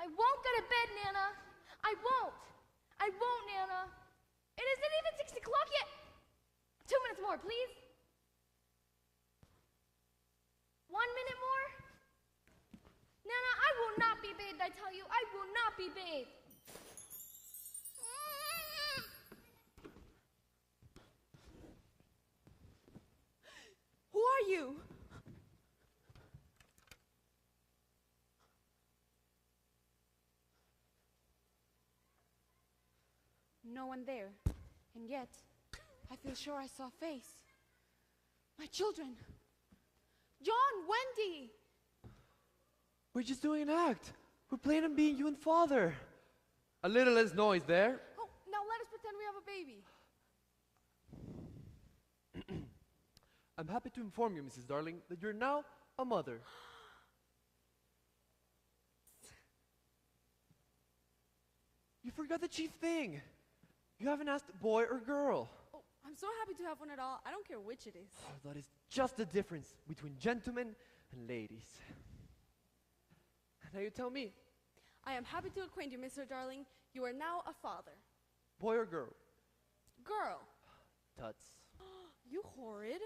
I won't go to bed, Nana. I won't. I won't, Nana. It isn't even 6 o'clock yet. 2 minutes more, please. 1 minute more. Nana, I will not be bathed, I tell you. I will not be bathed. Who are you? No one there. And yet, I feel sure I saw a face. My children. John, Wendy. We're just doing an act. We're playing on being you and Father. A little less noise there. Oh, now let us pretend we have a baby. I'm happy to inform you, Mrs. Darling, that you're now a mother. You forgot the chief thing. You haven't asked boy or girl. Oh, I'm so happy to have one at all. I don't care which it is. That is just the difference between gentlemen and ladies. Now you tell me, I am happy to acquaint you, Mr. Darling. You are now a father. boy or girl? Girl. Tuts. You horrid.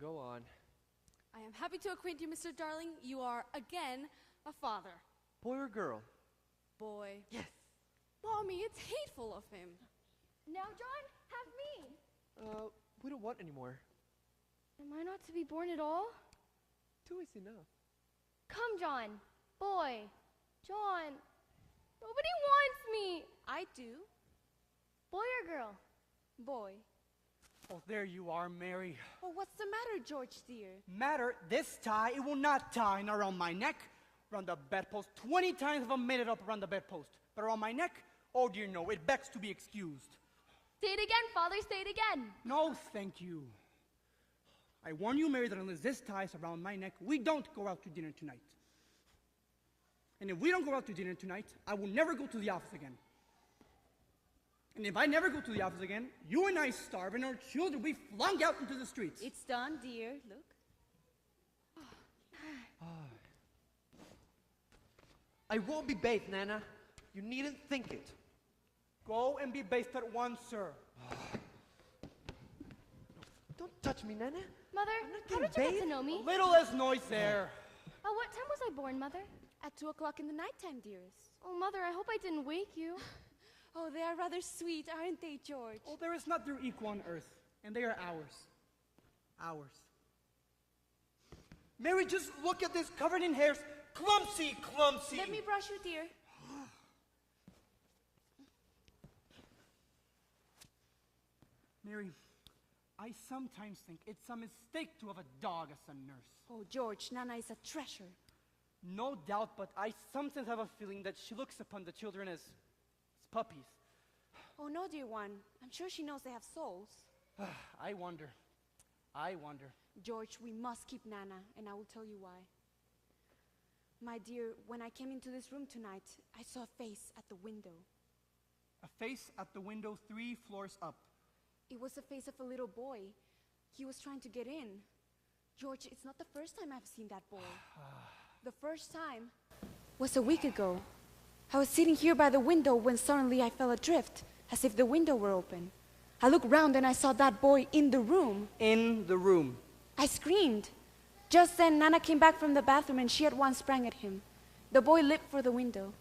Go on. I am happy to acquaint you, Mr. Darling. You are, again, a father. Boy or girl? Boy. Yes. Mommy, it's hateful of him. Now, John, have me. We don't want any more. Am I not to be born at all? 2 is enough. Come, John. Boy. John. Nobody wants me. I do. Boy or girl? Boy. Oh, there you are, Mary. Oh, what's the matter, George, dear? Matter, this tie, it will not tie around my neck, around the bedpost. 20 times I've made it up around the bedpost. But around my neck, oh dear no, it begs to be excused. Say it again, Father, say it again. No, thank you. I warn you, Mary, that unless this tie is around my neck, we don't go out to dinner tonight. And if we don't go out to dinner tonight, I will never go to the office again. And if I never go to the office again, you and I starve and our children will be flung out into the streets. It's done, dear. Look. I won't be bathed, Nana. You needn't think it. Go and be bathed at once, sir. Don't touch me, Nana. Mother, I'm not how did getting you get to bathed. know me? A little less noise there. What time was I born, Mother? At 2 o'clock in the nighttime, dearest. Oh, Mother, I hope I didn't wake you. Oh, they are rather sweet, aren't they, George? Oh, there is not their equal on earth, and they are ours. Ours. Mary, just look at this, covered in hairs. Clumsy, clumsy. Let me brush you, dear. Mary, I sometimes think it's a mistake to have a dog as a nurse. Oh, George, Nana is a treasure. No doubt, but I sometimes have a feeling that she looks upon the children as puppies. Oh, no, dear one. I'm sure she knows they have souls. I wonder. George, we must keep Nana, and I will tell you why. My dear, when I came into this room tonight, I saw a face at the window. A face at the window 3 floors up. It was the face of a little boy. He was trying to get in. George, it's not the first time I've seen that boy. The first time was a week ago. I was sitting here by the window when suddenly I fell adrift, as if the window were open. I looked round and I saw that boy in the room. In the room. I screamed. Just then, Nana came back from the bathroom and she at once sprang at him. The boy leaped for the window.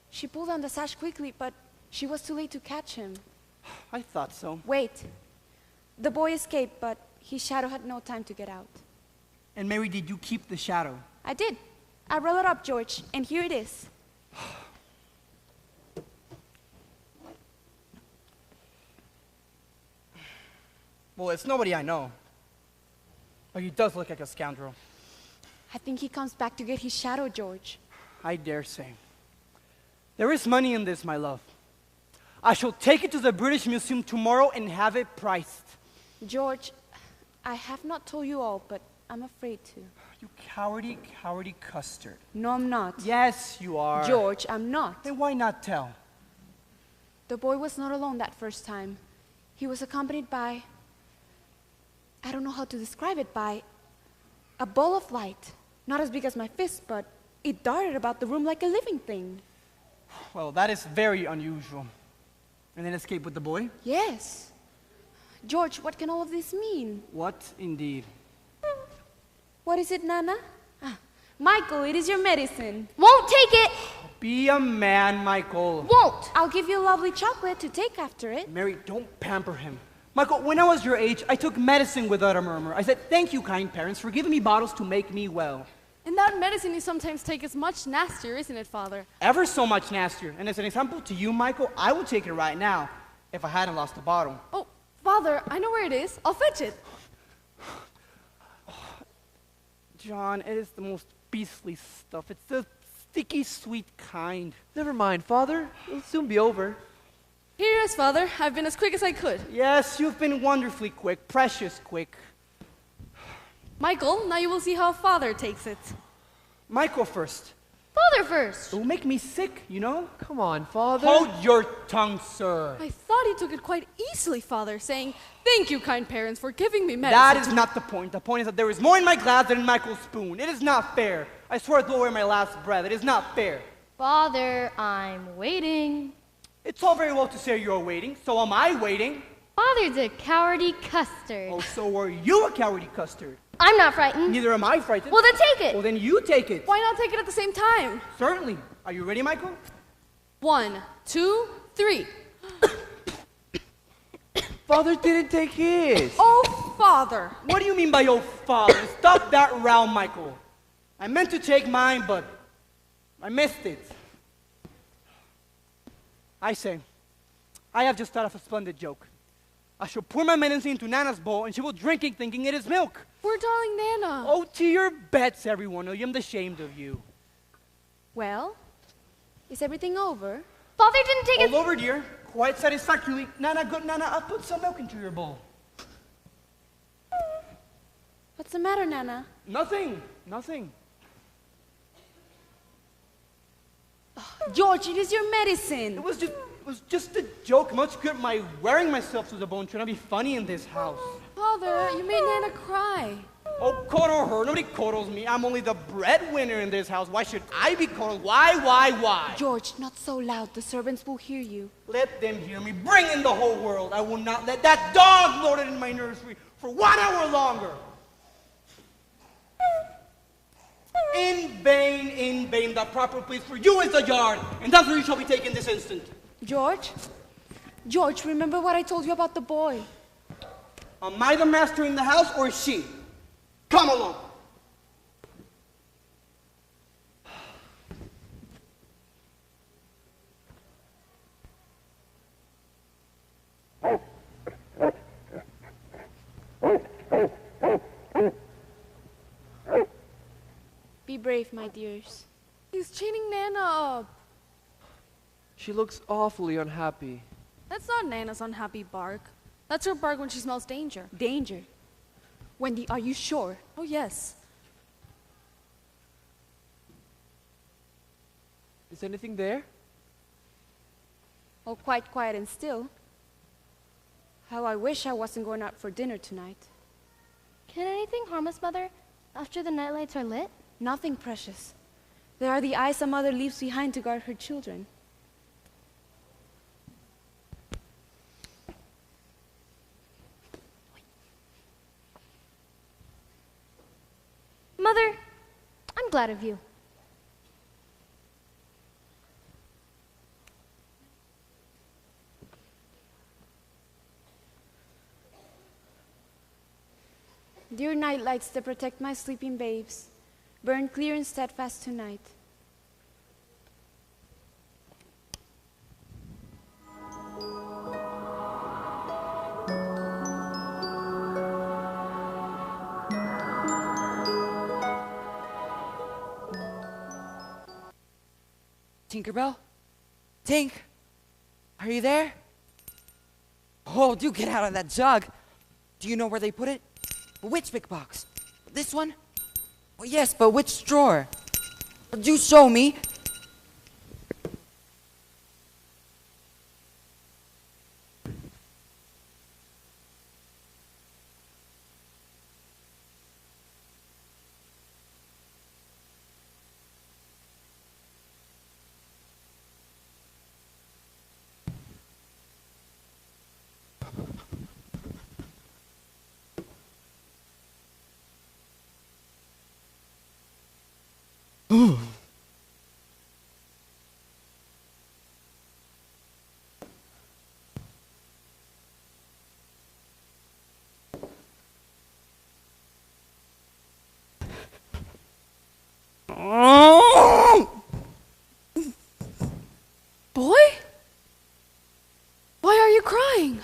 She pulled on the sash quickly, but she was too late to catch him. I thought so. Wait. The boy escaped, but his shadow had no time to get out. And Mary, did you keep the shadow? I did. I rolled it up, George, and here it is. Well, it's nobody I know. But he does look like a scoundrel. I think he comes back to get his shadow, George. I dare say. There is money in this, my love. I shall take it to the British Museum tomorrow and have it priced. George, I have not told you all, but I'm afraid to. You cowardy, cowardy custard. No, I'm not. Yes, you are. George, I'm not. Then why not tell? The boy was not alone that first time. He was accompanied by, I don't know how to describe it, by a ball of light. Not as big as my fist, but it darted about the room like a living thing. Well, that is very unusual. And then escape with the boy? Yes. George, what can all of this mean? What indeed? What is it, Nana? Michael, it is your medicine. Won't take it. Be a man, Michael. Won't. I'll give you a lovely chocolate to take after it. Mary, don't pamper him. Michael, when I was your age, I took medicine without a murmur. I said, thank you, kind parents, for giving me bottles to make me well. And that medicine you sometimes take is much nastier, isn't it, Father? Ever so much nastier. And as an example to you, Michael, I would take it right now if I hadn't lost the bottle. Oh, Father, I know where it is. I'll fetch it. John, it is the most beastly stuff. It's the sticky, sweet kind. Never mind, Father. It'll soon be over. Here it is, Father. I've been as quick as I could. Yes, you've been wonderfully quick, precious quick. Michael, now you will see how Father takes it. Michael first. Father first. It will make me sick, you know? Come on, Father. Hold your tongue, sir. I thought he took it quite easily, Father, saying, thank you, kind parents, for giving me medicine. That is not the point. The point is that there is more in my glass than in Michael's spoon. It is not fair. I swear to away my last breath. It is not fair. Father, I'm waiting. It's all very well to say you're waiting. So am I waiting. Father's a cowardy custard. Oh, so are you a cowardy custard? I'm not frightened. Neither am I frightened. Well, then take it. Well, then you take it. Why not take it at the same time? Certainly. Are you ready, Michael? 1, 2, 3. Father didn't take his. Oh, Father. What do you mean by oh, father? Stop that row, Michael. I meant to take mine, but I missed it. I say, I have just thought of a splendid joke. I shall pour my medicine into Nana's bowl, and she will drink it thinking it is milk. Poor darling Nana. Oh, to your bets, every one of you. I'm ashamed of you. Well, is everything over? Father didn't take All it. over, dear. Quite satisfactorily. Nana, good Nana, I'll put some milk into your bowl. What's the matter, Nana? Nothing. Nothing. George, it is your medicine. It was just a joke. Much good my wearing myself to the bone trying to be funny in this house. Father, you made Nana cry. Oh, coddle her. Nobody coddles me. I'm only the breadwinner in this house. Why should I be coddled? Why? George, not so loud. The servants will hear you. Let them hear me. Bring in the whole world. I will not let that dog lord it in my nursery for 1 hour longer. In vain, the proper place for you is the yard, and that's where you shall be taken this instant. George, remember what I told you about the boy. Am I the master in the house, or is she? Come along. Be brave, my dears. He's chaining Nana up. She looks awfully unhappy. That's not Nana's unhappy bark. That's her bark when she smells danger. Danger. Wendy, are you sure? Oh, yes. Is anything there? Oh, quite quiet and still. How I wish I wasn't going out for dinner tonight. Can anything harm us, Mother, after the nightlights are lit? Nothing precious. There are the eyes a mother leaves behind to guard her children. Mother, I'm glad of you. Dear night lights that protect my sleeping babes, burn clear and steadfast tonight. Tinkerbell? Tink? Are you there? Oh, do get out of that jug. Do you know where they put it? Which big box? This one? Oh, yes, but which drawer? Do show me. Boy? Why are you crying?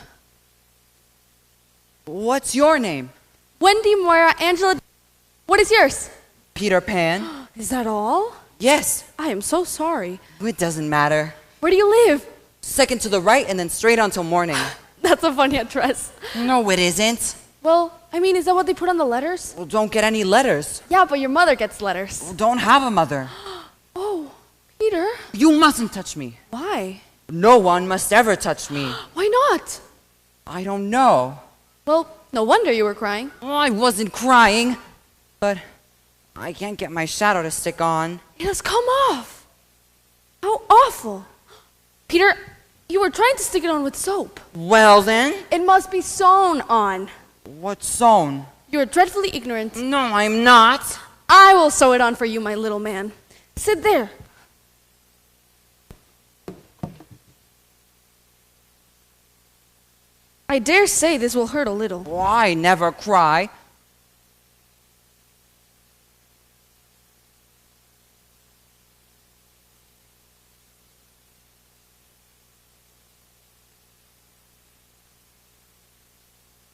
What's your name? Wendy, Moira, Angela. What is yours? Peter Pan? Is that all? Yes. I am so sorry. It doesn't matter. Where do you live? Second to the right and then straight on till morning. That's a funny address. No, it isn't. Well, I mean, is that what they put on the letters? Well, don't get any letters. Yeah, but your mother gets letters. Well, don't have a mother. Oh, Peter. You mustn't touch me. Why? No one must ever touch me. Why not? I don't know. Well, no wonder you were crying. Well, I wasn't crying, but I can't get my shadow to stick on. It has come off. How awful. Peter, you were trying to stick it on with soap. Well then, It must be sewn on. what's sewn? You're dreadfully ignorant. No, I'm not. I will sew it on for you, my little man. Sit there. I dare say this will hurt a little. Well, I never cry.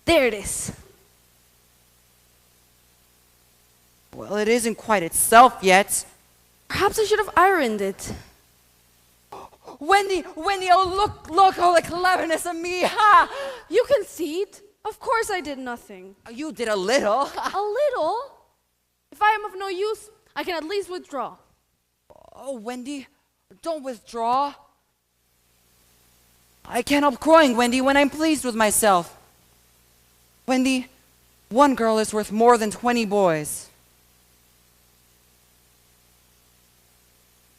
There it is. Well, it isn't quite itself yet. Perhaps I should have ironed it. Wendy, oh look, oh the cleverness of me, ha! You concede? Of course I did nothing. You did a little. A little? If I am of no use, I can at least withdraw. Oh, Wendy, don't withdraw. I can't help crying, Wendy, when I'm pleased with myself. Wendy, one girl is worth more than 20 boys.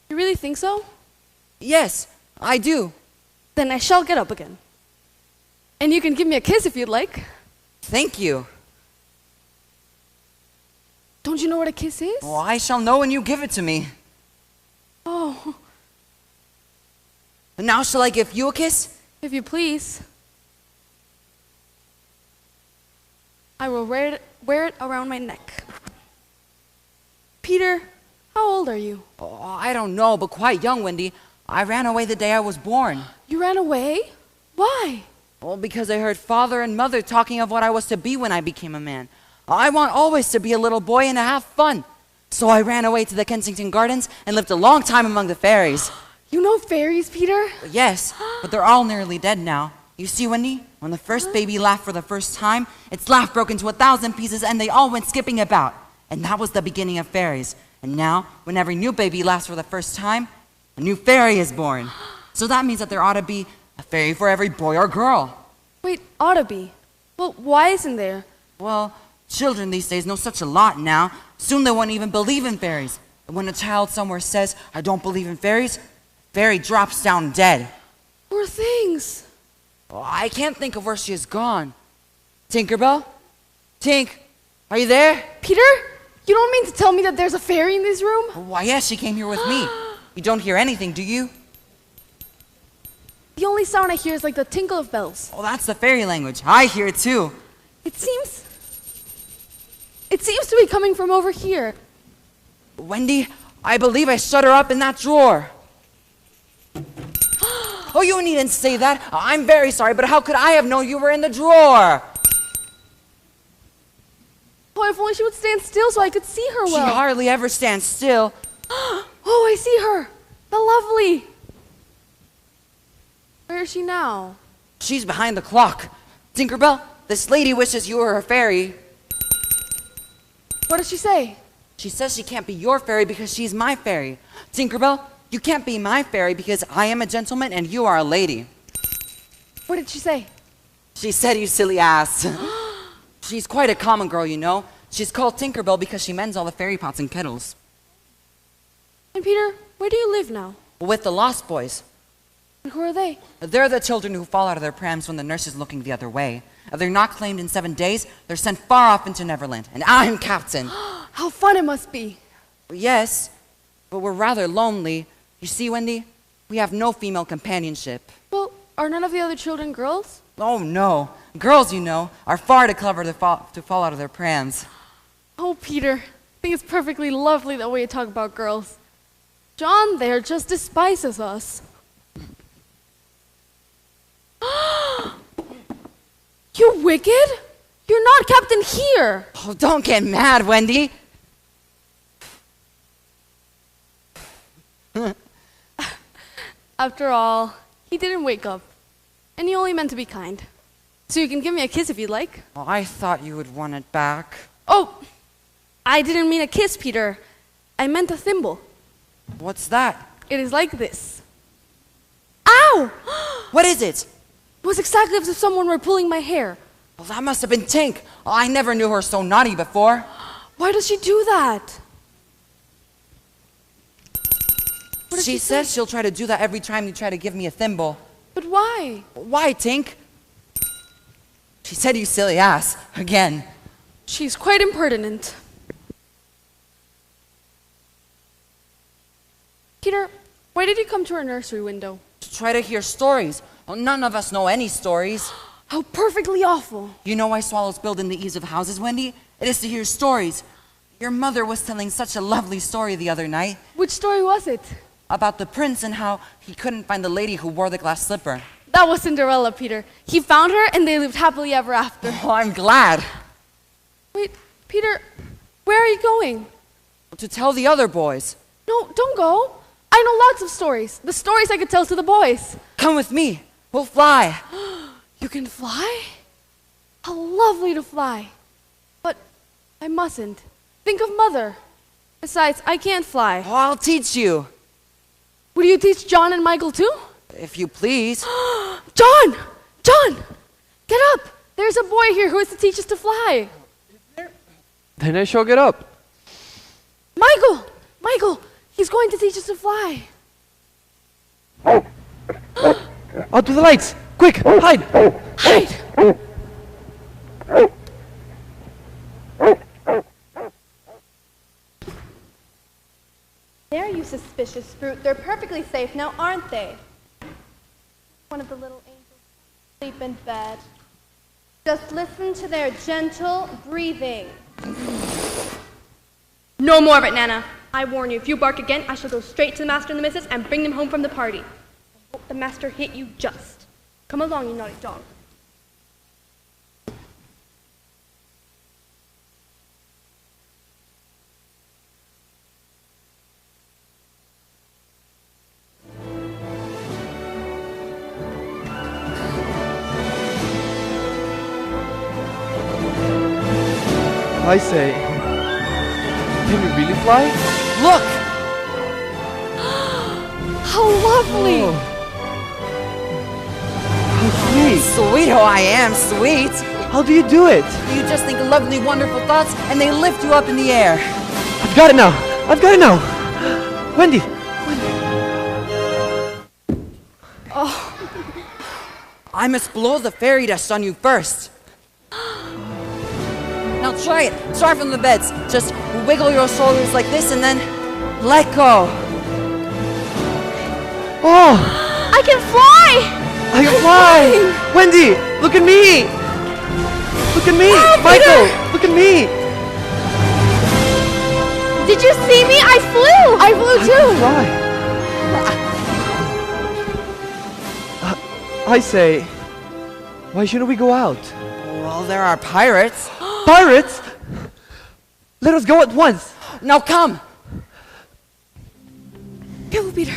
You really think so? Yes, I do. Then I shall get up again. And you can give me a kiss if you'd like. Thank you. Don't you know what a kiss is? Oh, I shall know when you give it to me. Oh, Now shall I give you a kiss? if you please. I will wear it around my neck. Peter, how old are you? Oh, I don't know, but quite young, Wendy. I ran away the day I was born. You ran away? Why? Well, because I heard father and mother talking of what I was to be when I became a man. I want always to be a little boy and to have fun. So I ran away to the Kensington Gardens and lived a long time among the fairies. You know fairies, Peter? Yes, but they're all nearly dead now. You see, Wendy, when the first baby laughed for the first time, its laugh broke into 1,000 pieces and they all went skipping about. And that was the beginning of fairies. And now, when every new baby laughs for the first time, a new fairy is born. So that means that there ought to be a fairy for every boy or girl. Wait, ought to be. Well, why isn't there? Well, children these days know such a lot now. Soon they won't even believe in fairies. And when a child somewhere says, I don't believe in fairies, fairy drops down dead. Poor things. Oh, I can't think of where she has gone. Tinkerbell? Tink, are you there? Peter, you don't mean to tell me that there's a fairy in this room? Why, yes, she came here with me. You don't hear anything, do you? The only sound I hear is like the tinkle of bells. Oh, that's the fairy language. I hear it too. It seems to be coming from over here. Wendy, I believe I shut her up in that drawer. Oh, you needn't say that. I'm very sorry, but how could I have known you were in the drawer? Oh, if only she would stand still so I could see her She well. hardly ever stands still. Oh, I see her. The lovely. Where is she now? She's behind the clock. Tinkerbell, this lady wishes you were her fairy. What does she say? She says she can't be your fairy because she's my fairy. Tinkerbell, you can't be my fairy because I am a gentleman and you are a lady. What did she say? She said, you silly ass. She's quite a common girl, you know. She's called Tinkerbell because she mends all the fairy pots and kettles. And Peter, where do you live now? With the Lost Boys. And who are they? They're the children who fall out of their prams when the nurse is looking the other way. If they're not claimed in 7 days, they're sent far off into Neverland. And I'm captain. How fun it must be. Yes, but we're rather lonely. You see, Wendy, we have no female companionship. Well, are none of the other children girls? Oh, no. Girls, you know, are far too clever to fall out of their prams. Oh, Peter, I think it's perfectly lovely the way you talk about girls. John there just despises us. You wicked! You're not captain here! Oh, don't get mad, Wendy. After all, he didn't wake up. And he only meant to be kind. So you can give me a kiss if you'd like. Oh, I thought you would want it back. Oh, I didn't mean a kiss, Peter. I meant a thimble. What's that? It is like this. Ow! What is it? It was exactly as if someone were pulling my hair. Well, that must have been Tink. Oh, I never knew her so naughty before. Why does she do that? What did She says she'll try to do that every time you try to give me a thimble. But why? Why, Tink? She said, you silly ass. Again. She's quite impertinent. Peter, why did you come to our nursery window? To try to hear stories. Well, none of us know any stories. How perfectly awful. You know why swallows build in the eaves of houses, Wendy? It is to hear stories. Your mother was telling such a lovely story the other night Which story was it? about the prince and how he couldn't find the lady who wore the glass slipper. That was Cinderella, Peter. He found her and they lived happily ever after. Oh, I'm glad. Wait, Peter, where are you going? To tell the other boys. No, don't go. I know lots of stories. The stories I could tell to the boys. Come with me. We'll fly. You can fly? How lovely to fly. But I mustn't. Think of Mother. Besides, I can't fly. Oh, I'll teach you. Will you teach John and Michael too? If you please. John! John! Get up! There's a boy here who is to teach us to fly. Then I shall get up. Michael! Michael! He's going to teach us to fly. Out with the lights! Quick, hide! Hide! There, you suspicious brute. They're perfectly safe now, aren't they? One of the little angels sleep in bed. Just listen to their gentle breathing. No more of it, Nana. I warn you, if you bark again, I shall go straight to the master and the missus and bring them home from the party. I hope the master hit you just. Come along, you naughty dog. I say, can we really fly? Look! How lovely! Oh. How sweet! Sweet, oh, I am sweet. How do you do it? You just think lovely, wonderful thoughts, and they lift you up in the air. I've got it now! I've got it now! Wendy! I must blow the fairy dust on you first. Now try it. Start from the beds. Just wiggle your shoulders like this and then let go. Oh! I can fly! I can fly! Wendy! Look at me! Look at me! Michael! Look at me! Did you see me? I flew! I flew too! Fly! I say, why shouldn't we go out? Well, there are pirates. Pirates? Let us go at once! Now come. Go, Peter.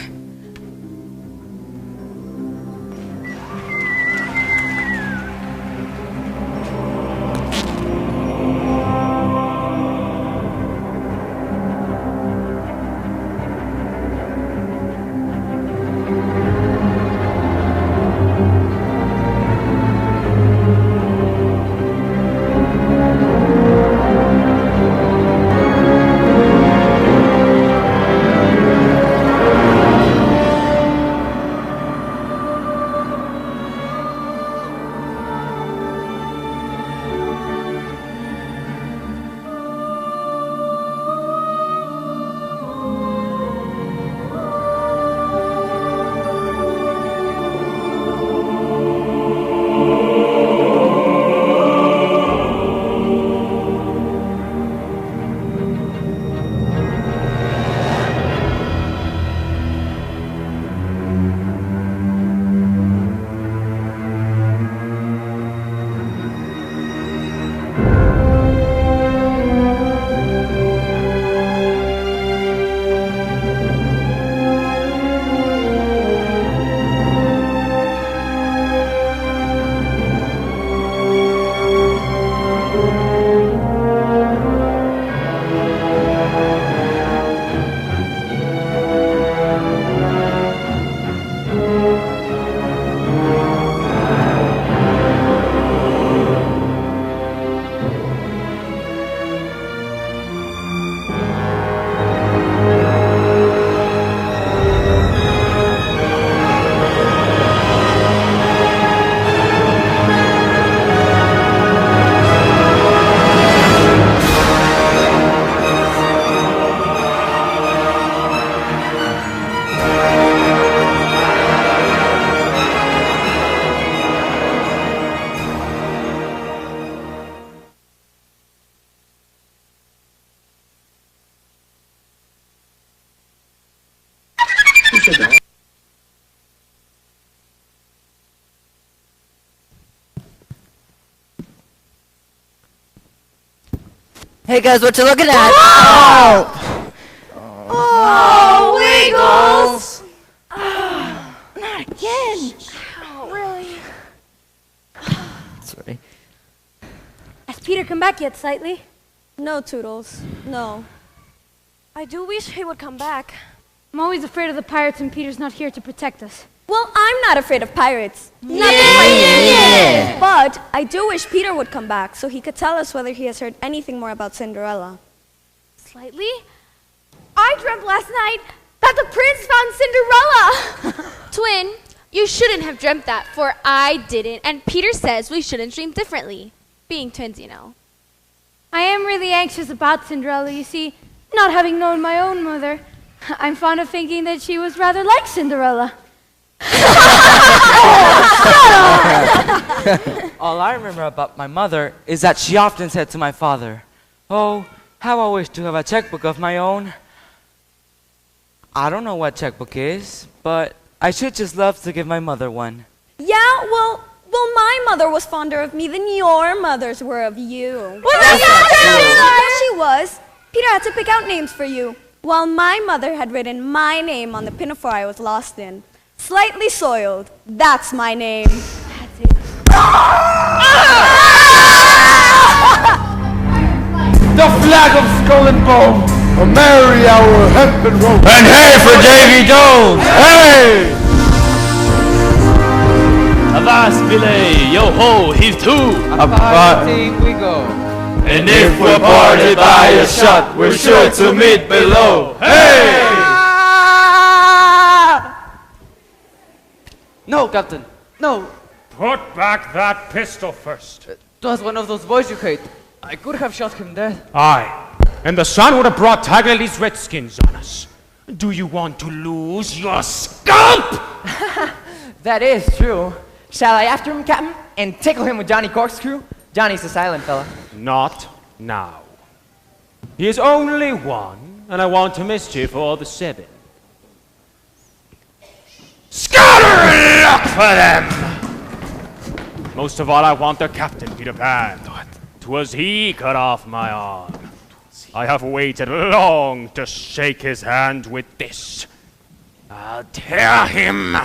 Hey guys, what you looking at? Oh, Wiggles! Not again. Really? Sorry. Has Peter come back yet, Sightly? No, Toodles. No. I do wish he would come back. I'm always afraid of the pirates and Peter's not here to protect us. Well, I'm not afraid of pirates. But I do wish Peter would come back so he could tell us whether he has heard anything more about Cinderella. Slightly? I dreamt last night that the prince found Cinderella! Twin, you shouldn't have dreamt that, for I didn't, and Peter says we shouldn't dream differently. Being twins, you know. I am really anxious about Cinderella, you see. Not having known my own mother, I'm fond of thinking that she was rather like Cinderella. All I remember about my mother is that she often said to my father, "Oh, how I wish to have a checkbook of my own." I don't know what checkbook is, but I should just love to give my mother one. Yeah, well, my mother was fonder of me than your mothers were of you. Yes, She was. Peter had to pick out names for you, while my mother had written my name on the pinafore I was lost in. Slightly soiled. That's my name. The flag of Skull and Bone, a merry our hempen rope. And hey for Davy Jones! Hey! Avast belay, yo ho, heave to! A party we go. And if we're parted by a shot, we're sure to meet below. Hey! No, Captain, no. Put back that pistol first. It was one of those boys you hate. I could have shot him dead. Aye, and the sun would have brought Tagliali's redskins on us. Do you want to lose your scalp? That is true. Shall I after him, Captain, and tickle him with Johnny Corkscrew? Johnny's a silent fella. Not now. He is only one, and I want to mischief all the seven. Scatter and look for them! Most of all, I want their captain, Peter Pan. 'Twas he cut off my arm. I have waited long to shake his hand with this. I'll tear him.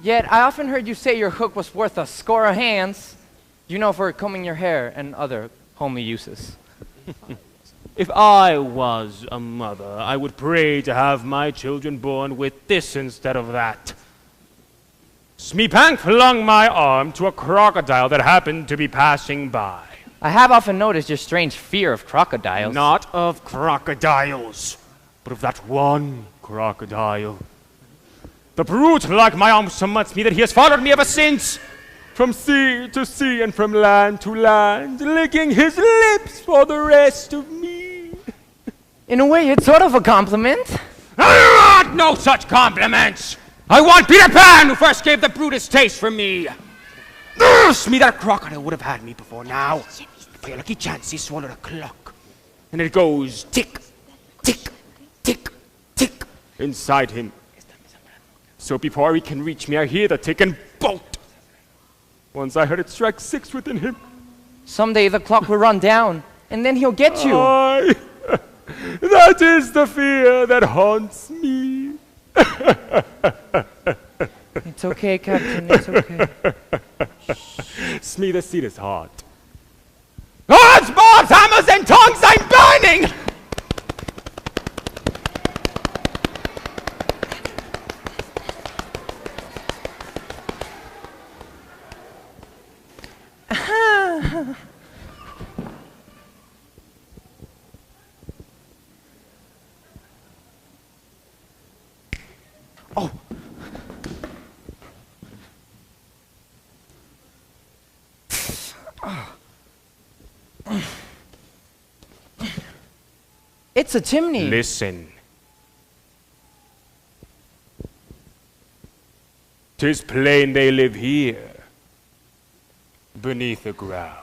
Yet I often heard you say your hook was worth a score of hands. You know, for combing your hair and other homely uses. If I was a mother, I would pray to have my children born with this instead of that. Smeepank flung my arm to a crocodile that happened to be passing by. I have often noticed your strange fear of crocodiles. Not of crocodiles, but of that one crocodile. The brute liked my arm so much me that he has followed me ever since. From sea to sea and from land to land, licking his lips for the rest of me. In a way, it's sort of a compliment. I want no such compliments. I want Peter Pan, who first gave the brute his taste for me. Me, that crocodile would have had me before now. By a lucky chance, he swallowed a clock. And it goes tick, tick, tick, tick inside him. So before he can reach me, I hear the tick and bolt. Once I heard it strike 6 within him. Someday the clock will run down, and then he'll get you. Aye. That is the fear that haunts me. It's okay, Captain, it's okay. Smee, the seat is hot. Odds, bobs, hammers, and tongs, I'm burning! Oh. It's a chimney. Listen. 'Tis plain they live here, beneath the ground.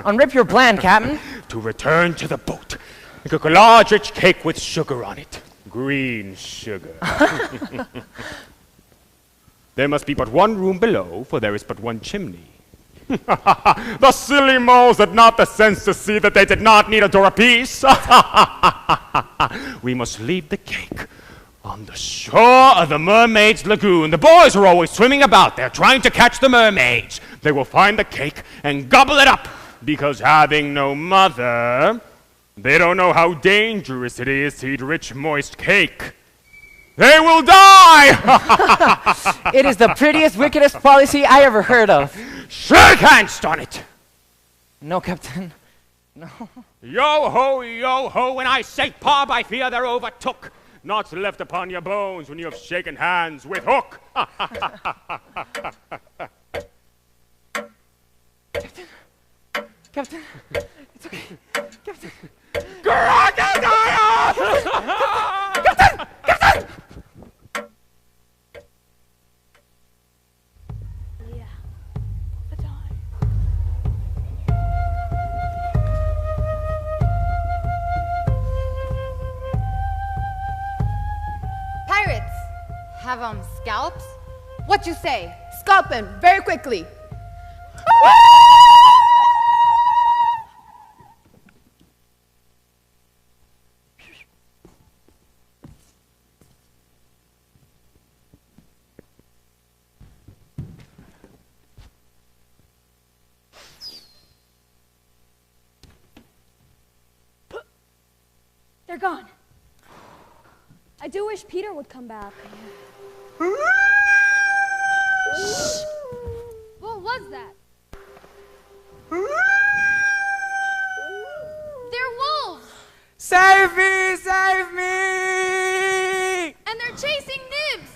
Unrip your plan, Captain. To return to the boat and cook a large rich cake with sugar on it. Green sugar. There must be but one room below, for there is but one chimney. The silly moles had not the sense to see that they did not need a door apiece. We must leave the cake on the shore of the mermaid's lagoon. The boys are always swimming about there, trying to catch the mermaids. They will find the cake and gobble it up, because having no mother, they don't know how dangerous it is to eat rich, moist cake. They will die! It is the prettiest, wickedest policy I ever heard of. Shake hands on it! No, Captain. No. Yo ho, when I say pub, I fear they're overtook. Not left upon your bones when you have shaken hands with Hook. Captain, it's okay. Captain. Crocodile! Captain! Captain! Pirates! Have scalps? What you say? Scalp him, very quickly. They're gone. I do wish Peter would come back. What was that? They're wolves! Save me! Save me! And they're chasing Nibs!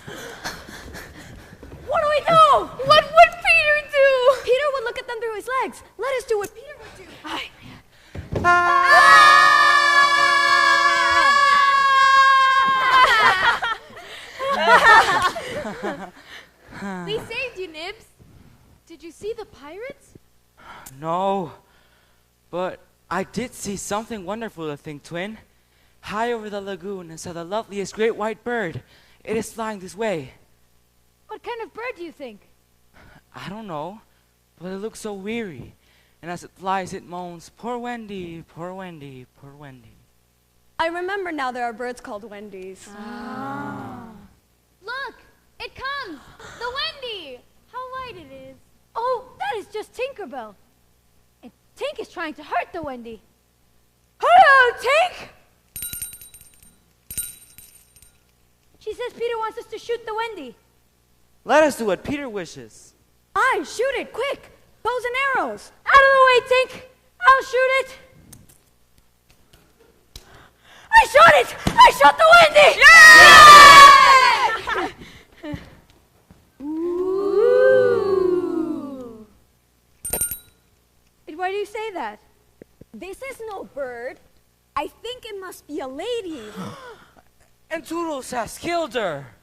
What do we do? What would Peter do? Peter would look at them through his legs. Let us do what Peter would do. We saved you, Nibs. Did you see the pirates? No, but I did see something wonderful, I think, Twin. High over the lagoon, I saw the loveliest great white bird. It is flying this way. What kind of bird do you think? I don't know, but it looks so weary. And as it flies, it moans, "Poor Wendy, poor Wendy, poor Wendy." I remember now there are birds called Wendy's. Look, it comes! The Wendy! How light it is. Oh, that is just Tinkerbell. And Tink is trying to hurt the Wendy. Hello, Tink! She says Peter wants us to shoot the Wendy. Let us do what Peter wishes. Aye, shoot it, quick! Bows and arrows! Out of the way, Tink! I'll shoot it! I shot it! I shot the Wendy! Ooh. Why do you say that? This is no bird. I think it must be a lady. And Toodles has killed her.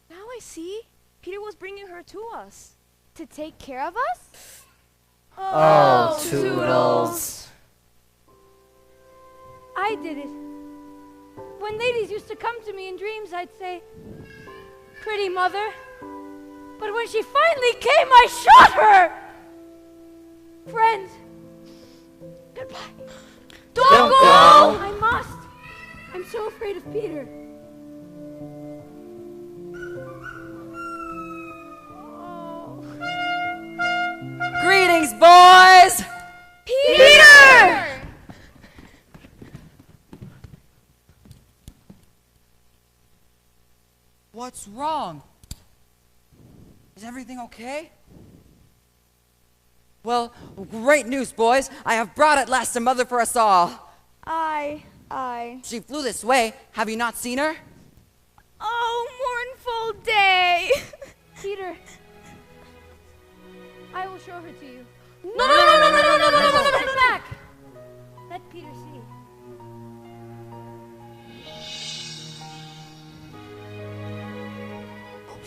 Now I see. Peter was bringing her to us. To take care of us? Oh, Toodles. I did it. When ladies used to come to me in dreams, I'd say, "Pretty mother." But when she finally came, I shot her! Friend, goodbye. Don't go! I must. I'm so afraid of Peter. Greetings, boys! Peter! What's wrong? Is everything okay? Well, great news, boys. I have brought at last a mother for us all. Aye. She flew this way. Have you not seen her? Oh, mournful day. Peter, I will show her to you. No. Step back. Let Peter see.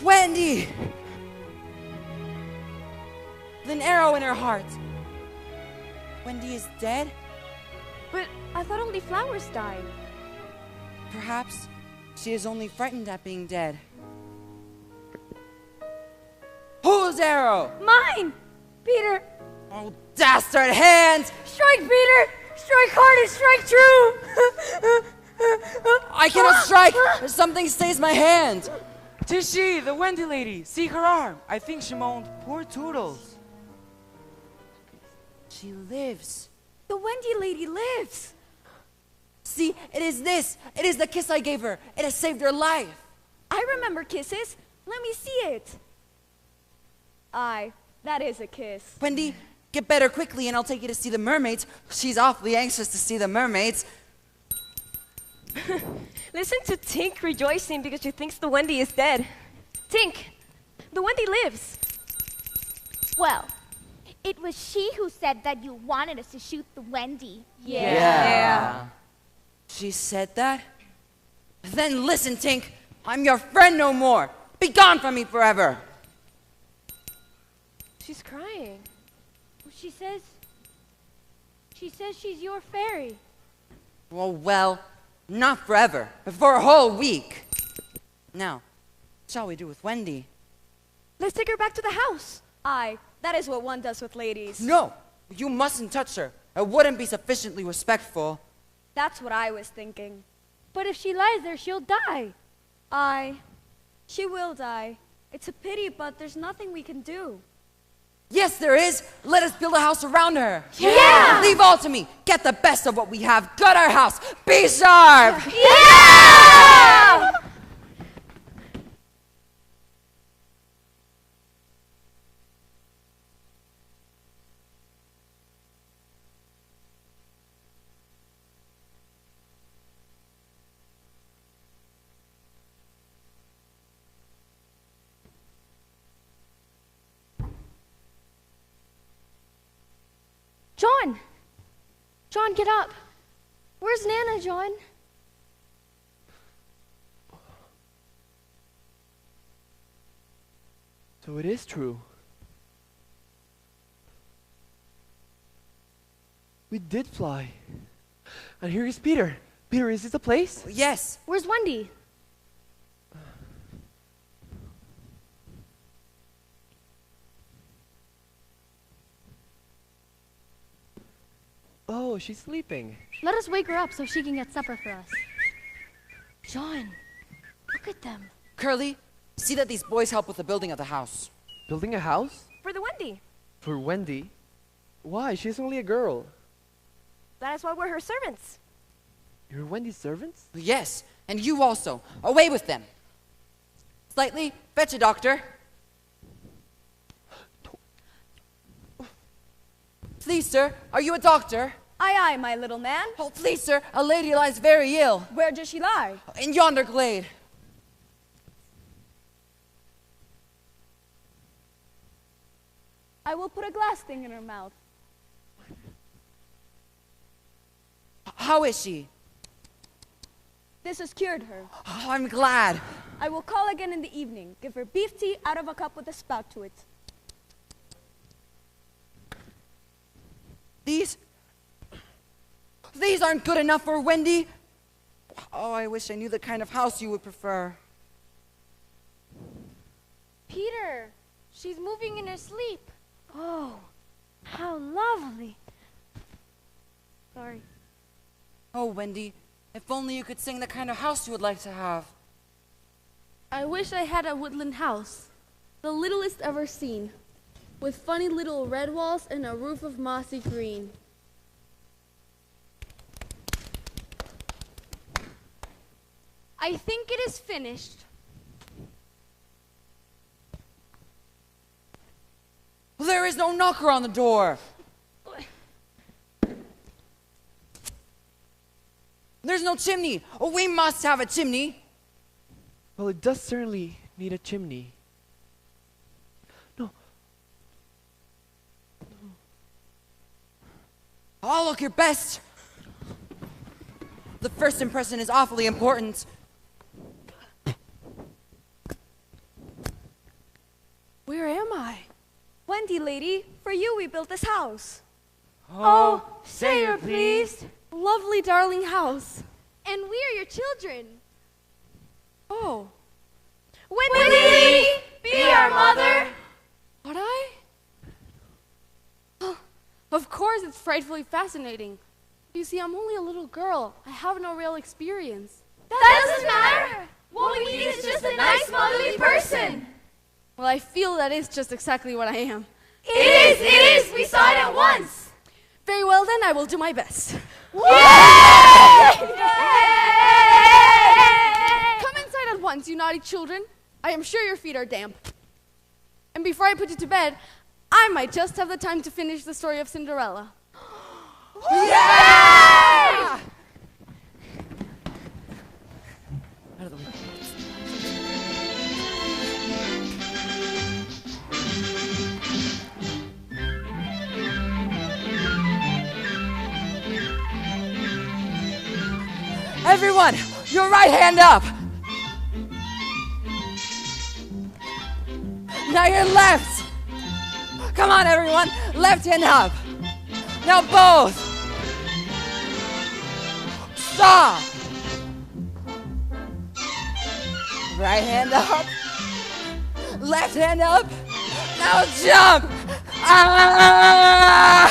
Wendy! With an arrow in her heart. Wendy is dead? But I thought only flowers died. Perhaps she is only frightened at being dead. Whose arrow? Mine! Peter! Oh, dastard hands! Strike, Peter! Strike hard and strike true! I cannot strike! Something stays my hand! 'Tis she, the Wendy lady. See her arm. I think she moaned, poor Toodles. She lives. The Wendy lady lives. See, it is this. It is the kiss I gave her. It has saved her life. I remember kisses. Let me see it. Aye, that is a kiss. Wendy, get better quickly and I'll take you to see the mermaids. She's awfully anxious to see the mermaids. Listen to Tink rejoicing because she thinks the Wendy is dead. Tink, the Wendy lives. Well, it was she who said that you wanted us to shoot the Wendy. Yeah. She said that? Then listen, Tink. I'm your friend no more. Be gone from me forever. She's crying. She says she's your fairy. Well, not forever, but for a whole week. Now, what shall we do with Wendy? Let's take her back to the house. Aye, that is what one does with ladies. No, you mustn't touch her. It wouldn't be sufficiently respectful. That's what I was thinking. But if she lies there, she'll die. Aye, she will die. It's a pity, but there's nothing we can do. Yes, there is. Let us build a house around her. Yeah! Leave all to me. Get the best of what we have. Gut our house. Be sharp. Yeah! John! John, get up. Where's Nana, John? So it is true. We did fly. And here is Peter. Peter, is this the place? Yes. Where's Wendy? Oh, she's sleeping. Let us wake her up so she can get supper for us. John, look at them. Curly, see that these boys help with the building of the house. Building a house? For the Wendy. For Wendy? Why? She's only a girl. That is why we're her servants. You're Wendy's servants? Yes, and you also. Away with them. Slightly, fetch a doctor. Please, sir, are you a doctor? Aye, aye, my little man. Oh, please, sir, a lady lies very ill. Where does she lie? In yonder glade. I will put a glass thing in her mouth. How is she? This has cured her. Oh, I'm glad. I will call again in the evening. Give her beef tea out of a cup with a spout to it. These aren't good enough for Wendy. Oh, I wish I knew the kind of house you would prefer. Peter, she's moving in her sleep. Oh, how lovely. Sorry. Oh, Wendy, if only you could sing the kind of house you would like to have. I wish I had a woodland house, the littlest ever seen, with funny little red walls and a roof of mossy green. I think it is finished. There is no knocker on the door. There's no chimney. Oh, we must have a chimney. Well, it does certainly need a chimney. No. Oh, look your best. The first impression is awfully important. Where am I? Wendy, lady, for you we built this house. Oh, say you're pleased. Lovely, darling house. And we are your children. Oh, Wendy, be our mother. would I? Of course, it's frightfully fascinating. You see, I'm only a little girl. I have no real experience. That doesn't matter. What we need is just a nice motherly person. Well, I feel that is just exactly what I am. It is. We saw it at once. Very well, then, I will do my best. Yay! Come inside at once, you naughty children. I am sure your feet are damp. And before I put you to bed, I might just have the time to finish the story of Cinderella. Yeah! Out of the way. Everyone, your right hand up. Now your left. Come on, everyone. Left hand up. Now both. Stop. Right hand up. Left hand up. Now jump. Ah!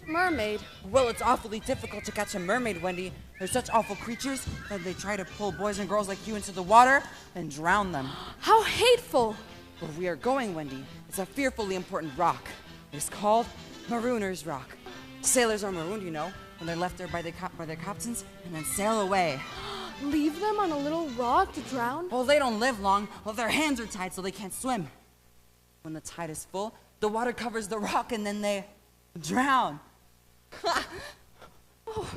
Mermaid. Well, it's awfully difficult to catch a mermaid, Wendy. They're such awful creatures that they try to pull boys and girls like you into the water and drown them. How hateful. Where we are going, Wendy, is a fearfully important rock. It's called Marooner's Rock. Sailors are marooned, you know, when they're left there by their captains and then sail away. Leave them on a little rock to drown? Well, they don't live long. Well, their hands are tied so they can't swim. When the tide is full, the water covers the rock and then they drown. Oh.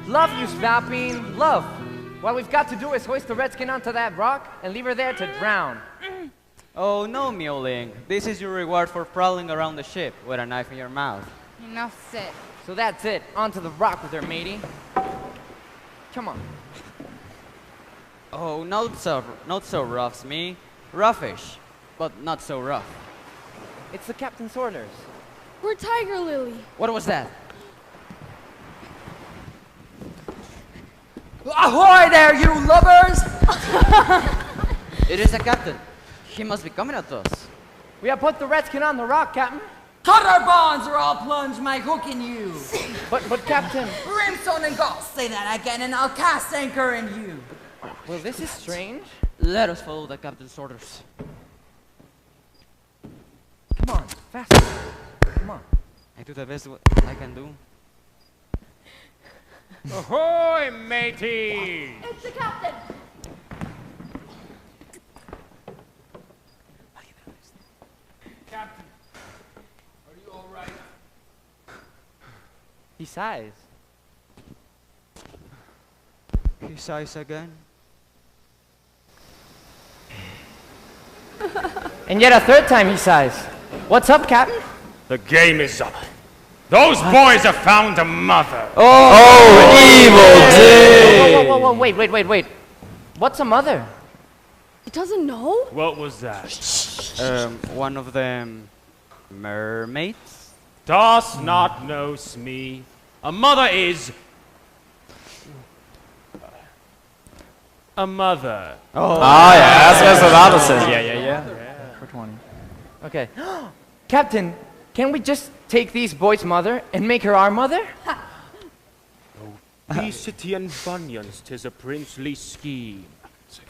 Love you, Snapping. Love. What we've got to do is hoist the redskin onto that rock and leave her there to drown. Oh no, Mewling. This is your reward for prowling around the ship with a knife in your mouth. Enough said. So that's it. Onto the rock with her, matey. Come on. Oh, not so rough, Smee. Roughish, but not so rough. It's the captain's orders. We're Tiger Lily. What was that? Ahoy there, you lubbers! It is the captain. He must be coming at us. We have put the redskin on the rock, Captain. Cut our bonds or I'll plunge my hook in you. But Captain... Brimstone and gall, say that again and I'll cast anchor in you. Well, this is strange. Let us follow the captain's orders. Come on, faster. Come on. I do the best I can do. Ahoy, matey! It's the captain. Captain, are you all right? He sighs. He sighs again. And yet a third time he sighs. What's up, Captain? The game is up. Those boys have found a mother. Oh, evil day! Whoa, wait. What's a mother? He doesn't know? What was that? One of them mermaids? Does not know, Smee. A mother is... a mother. Oh, yeah, that's what Alba says. Yeah. For 20. Okay. Captain, can we just take these boys' mother and make her our mother? Obesity and bunions, 'tis a princely scheme.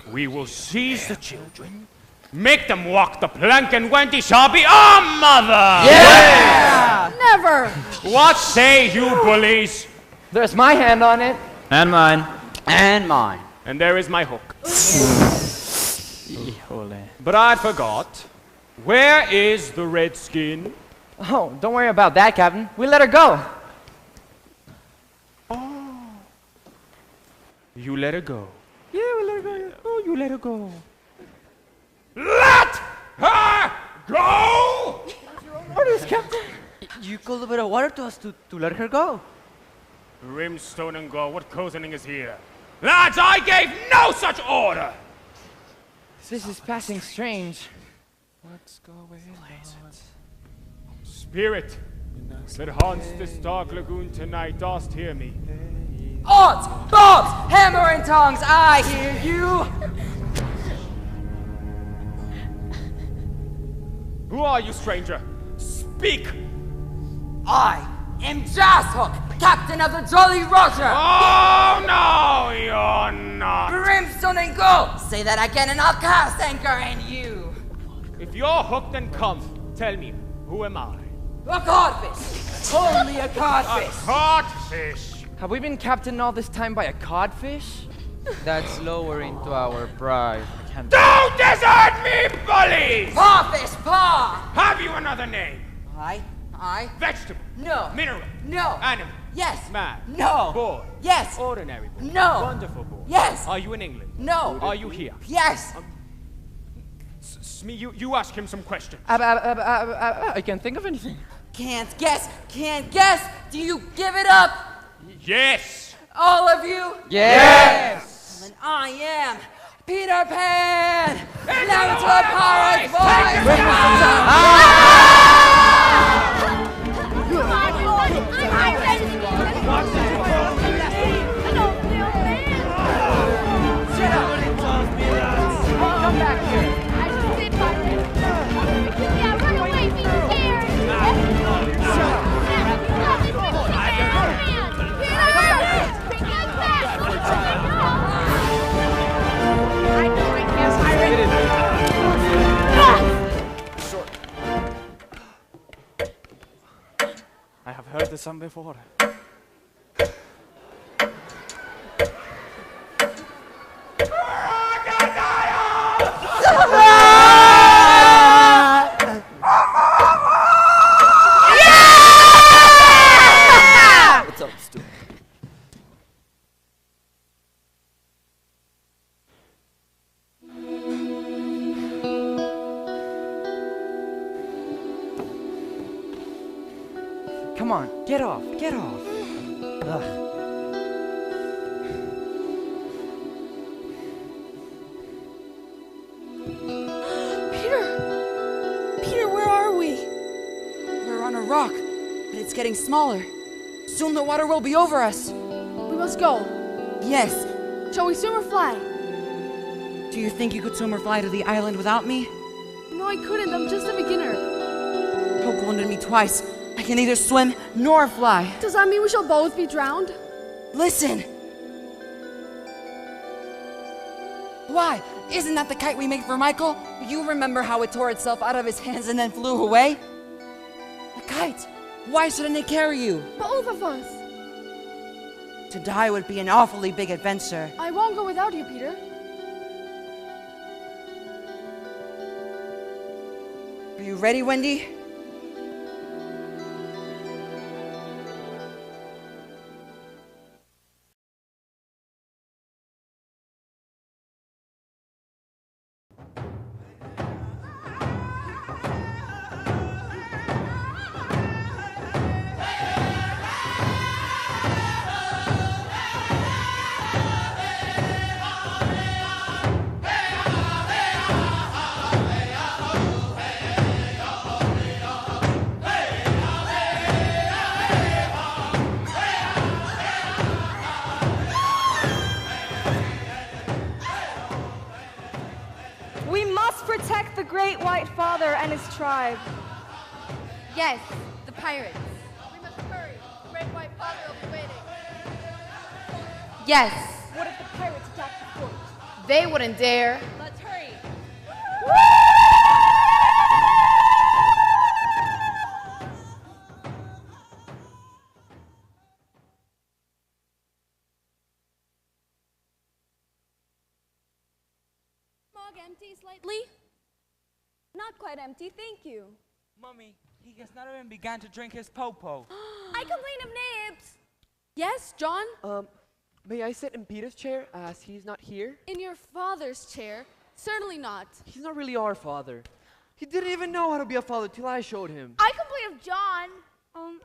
We will seize the children, make them walk the plank, and Wendy shall be our mother! Yeah! Never! What say you, bullies? There's my hand on it. And mine. And mine. And there is my hook. But I forgot. Where is the redskin? Oh, don't worry about that, Captain. We let her go. You let her go. Yeah, we let her go. Yeah. Oh, you let her go. Let her go! That's your own orders, Captain. You called a bit of water to us to let her go. Brimstone and gall, what cozening is here? Lads, I gave no such order! This is passing strange. What's going on? Spirit that haunts this dark lagoon tonight, dost hear me? Odds, bobs, hammer and tongs, I hear you. Who are you, stranger? Speak! I am Jazzhook, captain of the Jolly Roger. Oh, no, you're not. Brimstone and go. Say that again and I'll cast anchor in you. If you're hooked, then come. Tell me, who am I? A codfish. Only a codfish. A codfish. Have we been captained all this time by a codfish? That's lowering to our pride. Don't desert me, bullies! Pawfish, paw. Have you another name? I. Vegetable. No. Mineral. No. Animal. Yes. Man. No. Boy. Yes. Ordinary boy. No. Wonderful boy. Yes. Are you in England? No. Are you here? Yes. Smee, you ask him some questions. I can't think of anything. Can't guess. Do you give it up? Yes. All of you? Yes. And I am Peter Pan. Now to the pirate's voice. Come back here. Yeah, run away, be scared. I have heard this song before. What's up, Stu? Come on, get off. Ugh. Peter, where are we? We're on a rock, but it's getting smaller. Soon the water will be over us. We must go. Yes. Shall we swim or fly? Do you think you could swim or fly to the island without me? No, I couldn't. I'm just a beginner. Poke wounded me twice. I can neither swim nor fly. Does that mean we shall both be drowned? Listen! Why? Isn't that the kite we made for Michael? You remember how it tore itself out of his hands and then flew away? The kite! Why shouldn't it carry you? Both of us! To die would be an awfully big adventure. I won't go without you, Peter. Are you ready, Wendy? We must protect the Great White Father and his tribe. Yes, the pirates. We must hurry. The Great White Father will be waiting. Yes. What if the pirates attack the fort? They wouldn't dare. Let's hurry. Mug empty slightly? Not quite empty, thank you. Mummy, he has not even begun to drink his popo. I complain of nibs. Yes, John? May I sit in Peter's chair as he's not here? In your father's chair? Certainly not. He's not really our father. He didn't even know how to be a father till I showed him. I complain of John.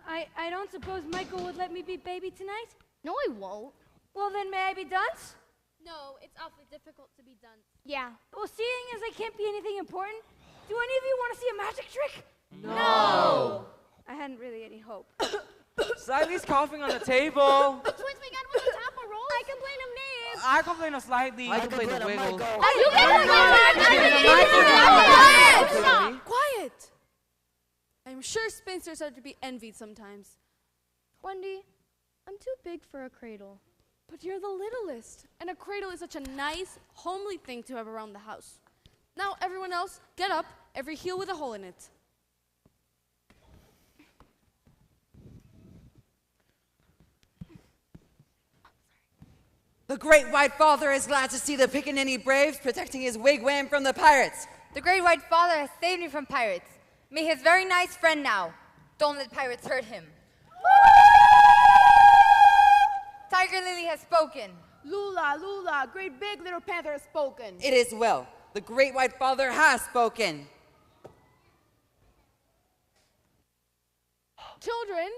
I don't suppose Michael would let me be baby tonight? No, he won't. Well, then may I be dunce? No, it's awfully difficult to be done. Yeah. Well, seeing as I can't be anything important, do any of you want to see a magic trick? No. I hadn't really any hope. Slightly's coughing on the table. The twins began with the tapa rolls. I complain of names. I complain of Slightly. I complain of Wiggles. You Stop! Quiet! I'm sure spinsters are to be envied sometimes. Wendy, I'm too big for a cradle. But you're the littlest. And a cradle is such a nice, homely thing to have around the house. Now, everyone else, get up, every heel with a hole in it. The Great White Father is glad to see the Pickaninny Braves protecting his wigwam from the pirates. The Great White Father has saved me from pirates. Me his very nice friend now. Don't let pirates hurt him. Tiger Lily has spoken. Lula, Lula, great big little panther has spoken. It is well. The Great White Father has spoken. Children,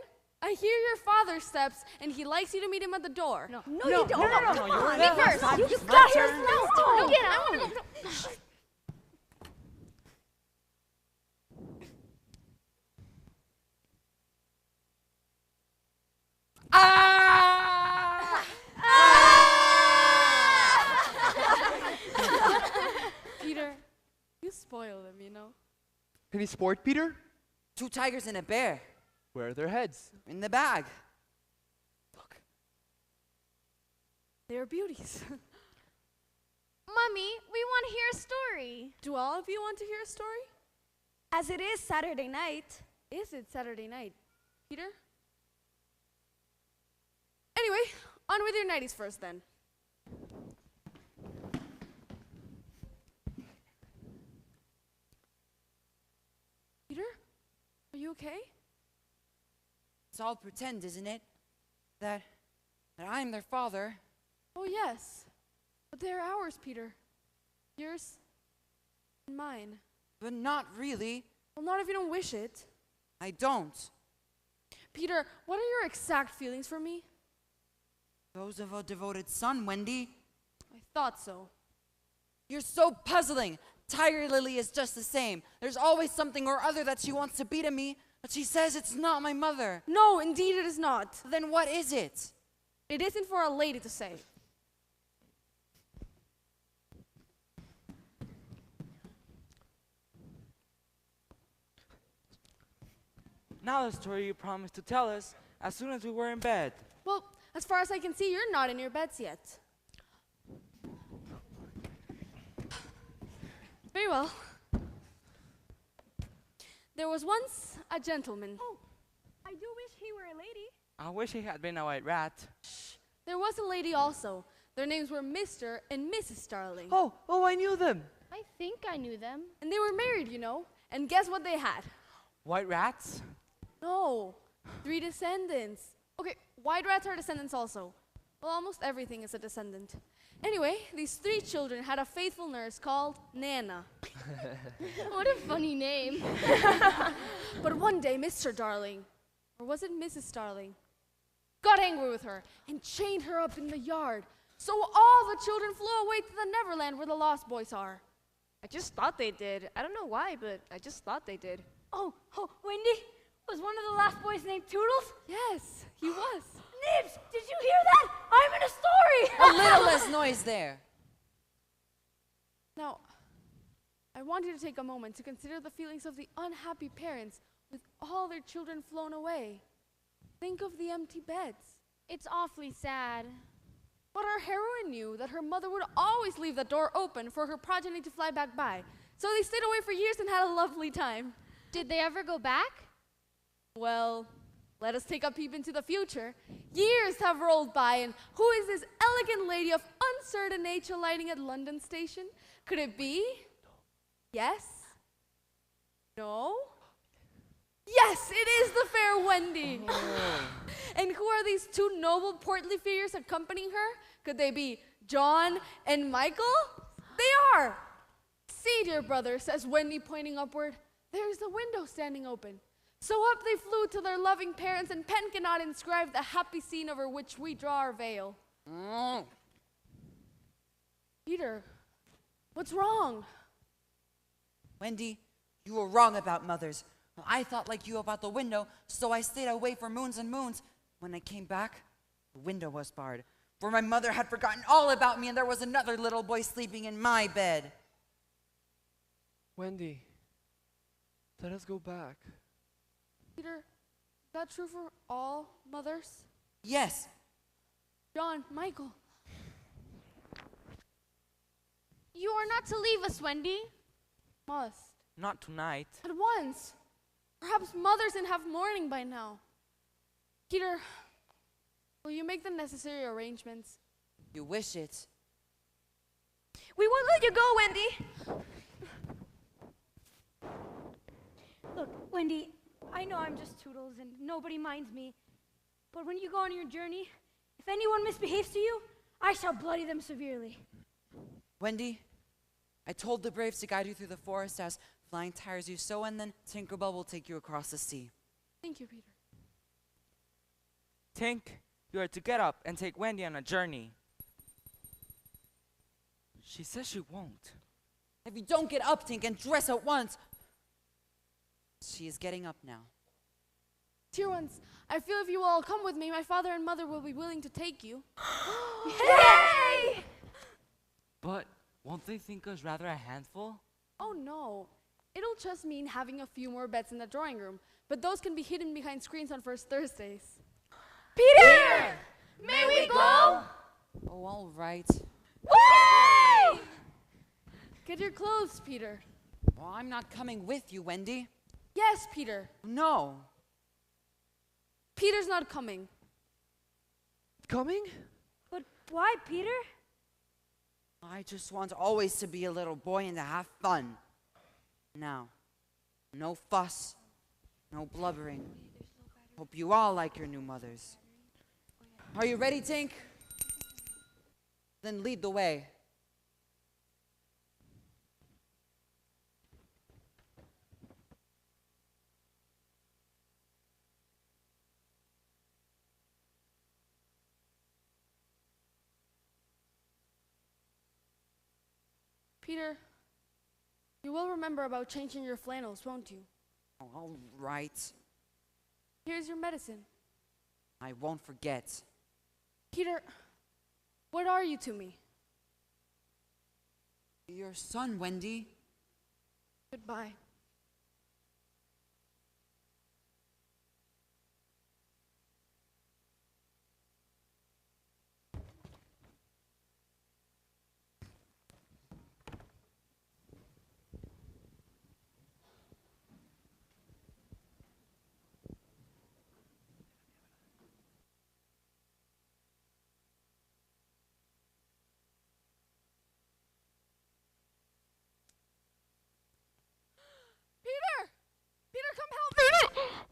I hear your father's steps, and he likes you to meet him at the door. No, you don't. No, come on. Me first. You got here first. No, get out. Peter, you spoil them, you know. Any sport, Peter? 2 tigers and a bear. Where are their heads? In the bag. They are beauties. Mummy, we want to hear a story. Do all of you want to hear a story? As it is Saturday night. Is it Saturday night? Peter? Anyway, on with your nighties first then. Peter? Are you okay? It's all pretend, isn't it? That I'm their father. Oh, yes. But they're ours, Peter. Yours and mine. But not really. Well, not if you don't wish it. I don't. Peter, what are your exact feelings for me? Those of a devoted son, Wendy. I thought so. You're so puzzling. Tiger Lily is just the same. There's always something or other that she wants to be to me, but she says it's not my mother. No, indeed it is not. Then what is it? It isn't for a lady to say. Now the story you promised to tell us as soon as we were in bed. Well, as far as I can see, you're not in your beds yet. Very well. There was once a gentleman. Oh, I do wish he were a lady. I wish he had been a white rat. There was a lady also. Their names were Mr. and Mrs. Starling. Oh, I knew them. I think I knew them. And they were married, you know. And guess what they had? White rats? No, 3 descendants. Okay, white rats are descendants also. Well, almost everything is a descendant. Anyway, these 3 children had a faithful nurse called Nana. What a funny name. But one day, Mr. Darling, or was it Mrs. Darling, got angry with her and chained her up in the yard. So all the children flew away to the Neverland where the Lost Boys are. I just thought they did. I don't know why, but I just thought they did. Oh, Wendy? Was one of the last boys named Toodles? Yes, he was. Nibs, did you hear that? I'm in a story! A little less noise there. Now, I want you to take a moment to consider the feelings of the unhappy parents with all their children flown away. Think of the empty beds. It's awfully sad. But our heroine knew that her mother would always leave the door open for her progeny to fly back by. So they stayed away for years and had a lovely time. Did they ever go back? Well, let us take a peep into the future. Years have rolled by, and who is this elegant lady of uncertain age alighting at London Station? Could it be? Yes? No? Yes, it is the fair Wendy. And who are these two noble, portly figures accompanying her? Could they be John and Michael? They are. See, dear brother, says Wendy, pointing upward. There's the window standing open. So up they flew to their loving parents, and pen cannot inscribe the happy scene over which we draw our veil. Peter, what's wrong? Wendy, you were wrong about mothers. I thought like you about the window, so I stayed away for moons and moons. When I came back, the window was barred, for my mother had forgotten all about me and there was another little boy sleeping in my bed. Wendy, let us go back. Peter, is that true for all mothers? Yes. John, Michael. You are not to leave us, Wendy. Must. Not tonight. At once. Perhaps mothers can have mourning by now. Peter, will you make the necessary arrangements? You wish it. We won't let you go, Wendy. Look, Wendy, I know I'm just Toodles and nobody minds me. But when you go on your journey, if anyone misbehaves to you, I shall bloody them severely. Wendy, I told the braves to guide you through the forest as flying tires you so, and then Tinkerbell will take you across the sea. Thank you, Peter. Tink, you are to get up and take Wendy on a journey. She says she won't. If you don't get up, Tink, and dress at once. She is getting up now. Dear ones, I feel if you all come with me, my father and mother will be willing to take you. Yay! But won't they think us rather a handful? Oh no. It'll just mean having a few more beds in the drawing room, but those can be hidden behind screens on First Thursdays. Peter! May we go? Oh, all right. Whee! Get your clothes, Peter. Well, I'm not coming with you, Wendy. Yes, Peter. No. Peter's not coming. Coming? But why, Peter? I just want always to be a little boy and to have fun. Now, no fuss, no blubbering. Hope you all like your new mothers. Are you ready, Tink? Then lead the way. Peter, you will remember about changing your flannels, won't you? All right. Here's your medicine. I won't forget. Peter, what are you to me? Your son, Wendy. Goodbye. Peter! Peter, come help me!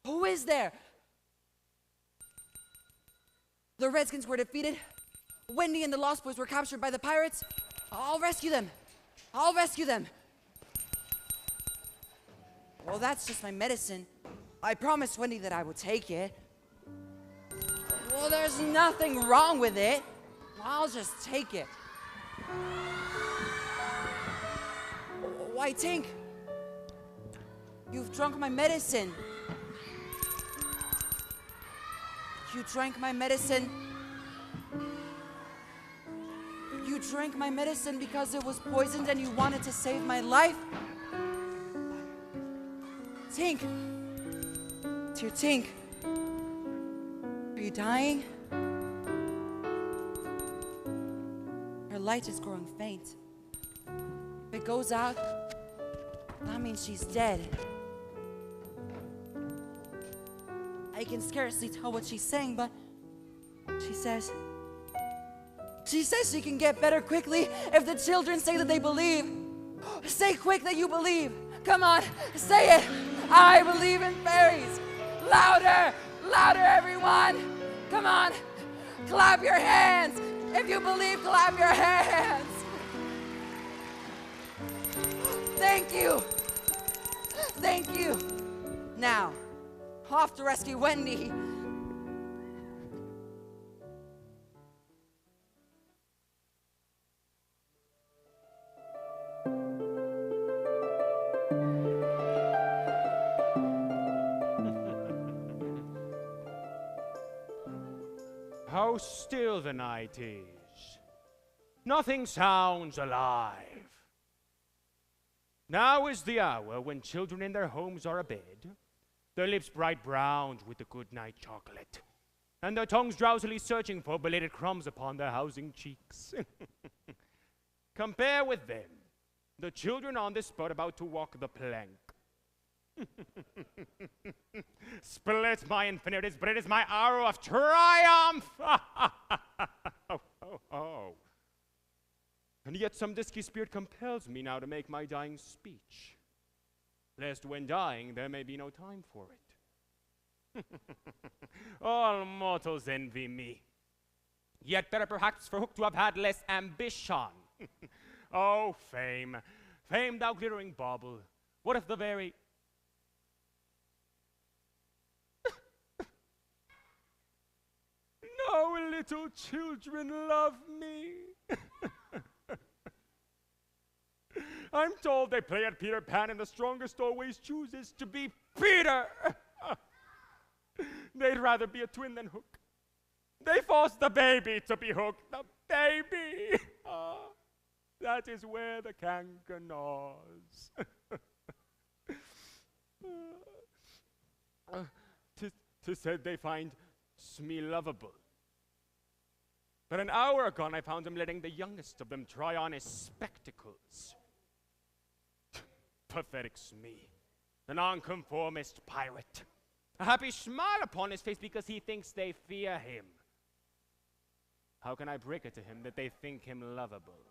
Who is there? The Redskins were defeated. Wendy and the Lost Boys were captured by the pirates. I'll rescue them. I'll rescue them. Well, that's just my medicine. I promised Wendy that I would take it. Well, there's nothing wrong with it. I'll just take it. Why, Tink? You've drunk my medicine. You drank my medicine. You drank my medicine because it was poisoned and you wanted to save my life? Tink! Dear Tink, are you dying? Her light is growing faint. If it goes out, that means she's dead. I can scarcely tell what she's saying, but she says she can get better quickly if the children say that they believe. Say quick that you believe. Come on, say it. I believe in fairies. Louder, louder, everyone. Come on, clap your hands. If you believe, clap your hands. Thank you. Thank you. Now, off to rescue Wendy. How still the night is. Nothing sounds alive. Now is the hour when children in their homes are abed, their lips bright browned with the good night chocolate, and their tongues drowsily searching for belated crumbs upon their housing cheeks. Compare with them, the children on this spot about to walk the plank. Split my infinities, but it is my hour of triumph! Oh. And yet some dusky spirit compels me now to make my dying speech, lest when dying there may be no time for it. All mortals envy me. Yet better perhaps for hook to have had less ambition. Oh, fame, fame, thou glittering bauble, what if the very... No little children love me. I'm told they play at Peter Pan and the strongest always chooses to be Peter. They'd rather be a twin than Hook. They force the baby to be Hook. The baby. That is where the canker gnaws. Tis said they find me lovable. But an hour agone I found him letting the youngest of them try on his spectacles. Pathetic Smee, the nonconformist pirate. A happy smile upon his face because he thinks they fear him. How can I break it to him that they think him lovable?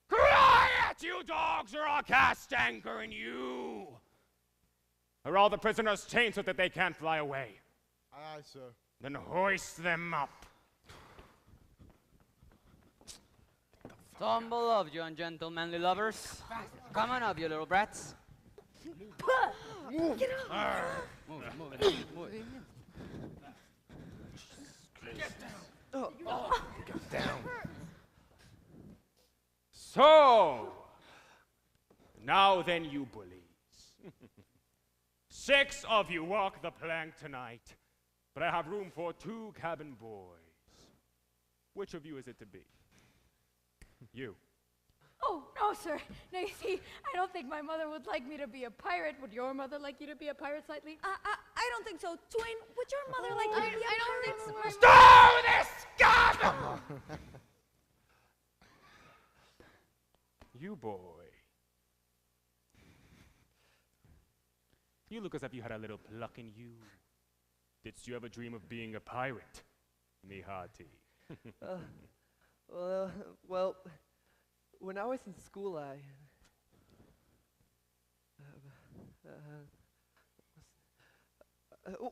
Quiet, you dogs, or I'll cast anchor in you! Are all the prisoners chained so that they can't fly away? Aye, sir. Then hoist them up. Tumble of you ungentlemanly lovers. Come on up, you little brats. Get up! Move. Get down. Get down. So, now then, you bullies. 6 of you walk the plank tonight, but I have room for 2 cabin boys. Which of you is it to be? You. Oh, no, sir. No, you see, I don't think my mother would like me to be a pirate. Would your mother like you to be a pirate, Slightly? I don't think so. Twain, would your mother like you to be a pirate? Stow this scum! You boy. You look as if you had a little pluck in you. Didst you ever dream of being a pirate, me hearty? Well, when I was in school,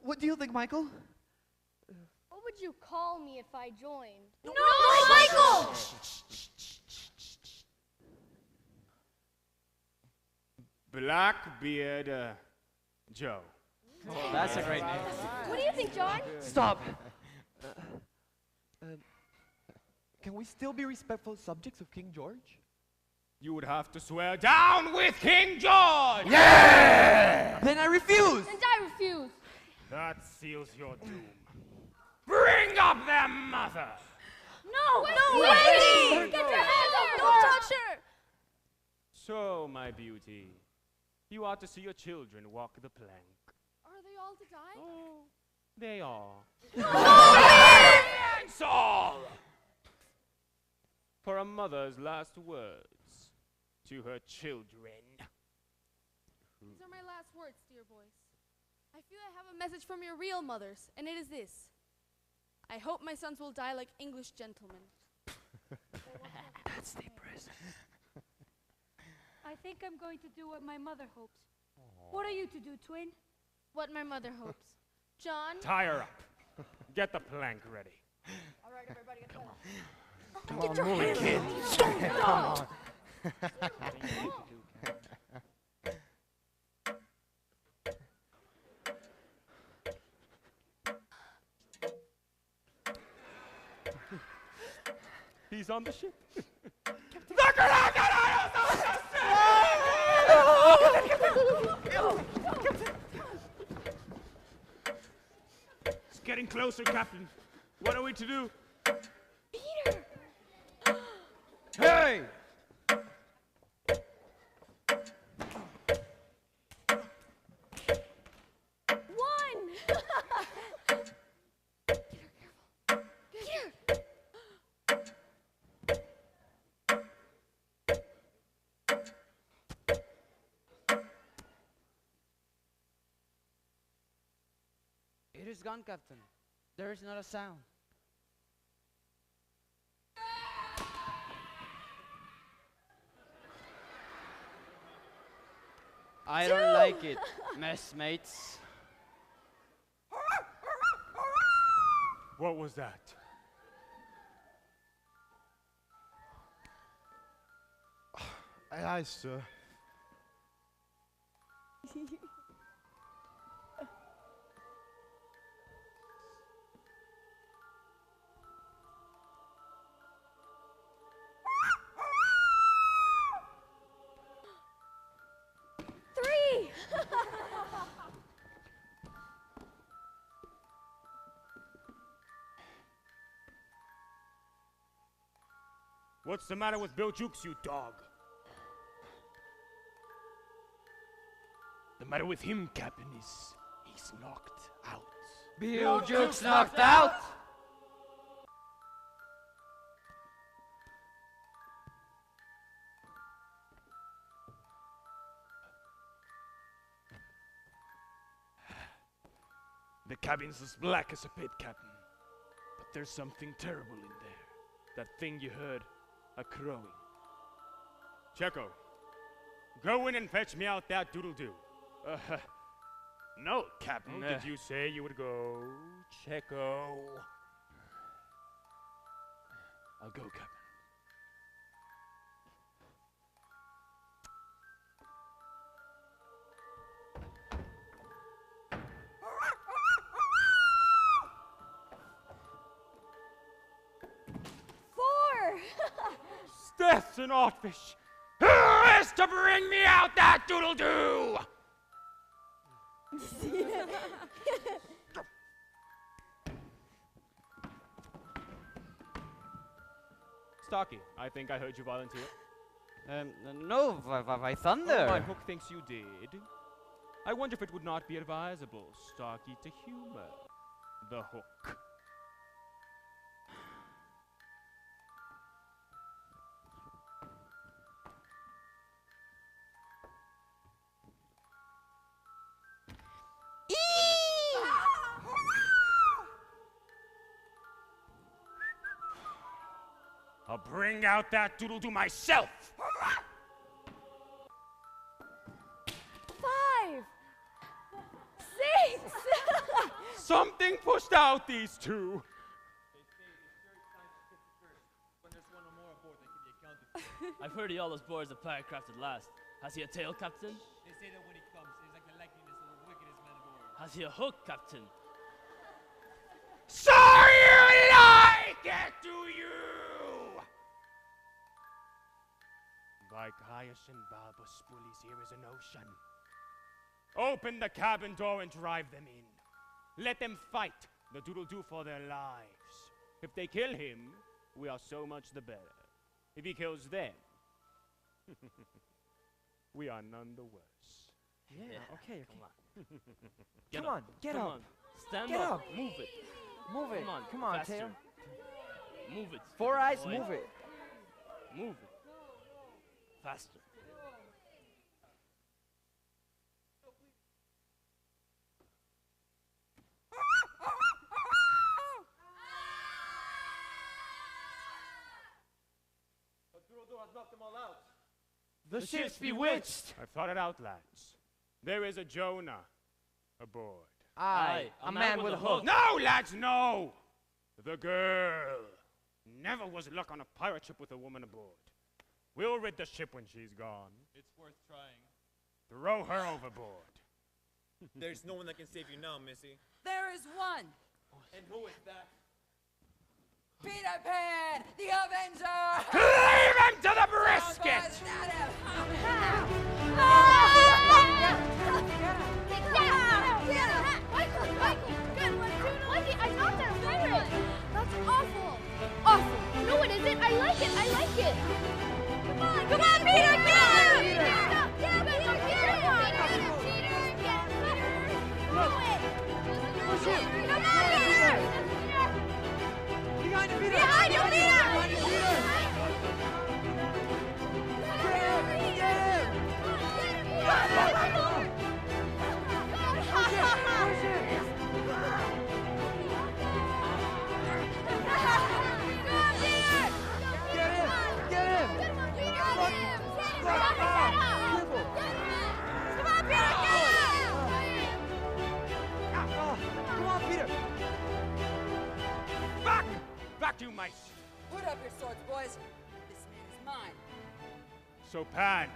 what do you think, Michael? What would you call me if I joined? No, Michael! Blackbeard Joe. Oh, that's a great name. What do you think, John? Stop. Can we still be respectful subjects of King George? You would have to swear down with King George! Yeah! Then I refuse! And I refuse. That seals your doom. Bring up their mother! No, Wendy! Get your hands off! Don't touch her! So, my beauty, you ought to see your children walk the plank. Are they all to die? Oh, they are. That's all! For a mother's last words to her children. These are my last words, dear boys. I feel I have a message from your real mothers, and it is this. I hope my sons will die like English gentlemen. That's depressing. I think I'm going to do what my mother hopes. What are you to do, twin? What my mother hopes. John? Tie her up. Get the plank ready. All right, everybody, get on. Come on, move it, kid. Come on. He's on the ship. It's getting closer, Captain. What are we to do? Peter! Hey! One! Peter, It is gone, Captain. There is not a sound. I don't like it, messmates. What was that? Aye, sir. Three! What's the matter with Bill Jukes, you dog? The matter with him, Captain, is he's knocked out. Bill Jukes knocked out? The cabin's as black as a pit, Captain. But there's something terrible in there. That thing you heard, a crowing. Checo, go in and fetch me out that doodle-doo. No, Captain. Oh, did you say you would go, Checo? I'll go, Captain. Death's an oddfish. Who is to bring me out that doodle-doo? Stocky, I think I heard you volunteer. No, by thunder. Oh, my hook thinks you did. I wonder if it would not be advisable, Stocky, to humor the hook. I'll bring out that doodle-doo myself! 5! 6! Something pushed out these two! I've heard he always boards the pirate craft at last. Has he a tail, Captain? They say that when he comes, he's like the likeliness of the wickedest man of all. Has he a hook, Captain? So you lie! I get to you! By Caius and Balbus, bullies, here is a notion. Open the cabin door and drive them in. Let them fight the doodle-doo for their lives. If they kill him, we are so much the better. If he kills them, we are none the worse. Yeah, okay. Get Come up. on, get Come up. on. Stand Get up. up. Move it. Move it. Come on, Tail. faster. Move it. Four eyes, boy. move it. Move it. Faster. The ship's bewitched. I've thought it out, lads. There is a Jonah aboard. Aye, a man with a hook. No, lads, no! The girl. Never was luck on a pirate ship with a woman aboard. We'll rid the ship when she's gone. It's worth trying. Throw her overboard. There's no one that can save you now, Missy. There is one. And who is that? Peter Pan, the Avenger. Leave him to the brisket! That's awful. Awful. No, it isn't. I like it. I like it. Come on, Peter, get him! Get him, Push him. Come on, Peter! Behind him, Peter. Behind you, Peter! Back, you mice! Put up your swords, boys. This man is mine. So, Pan,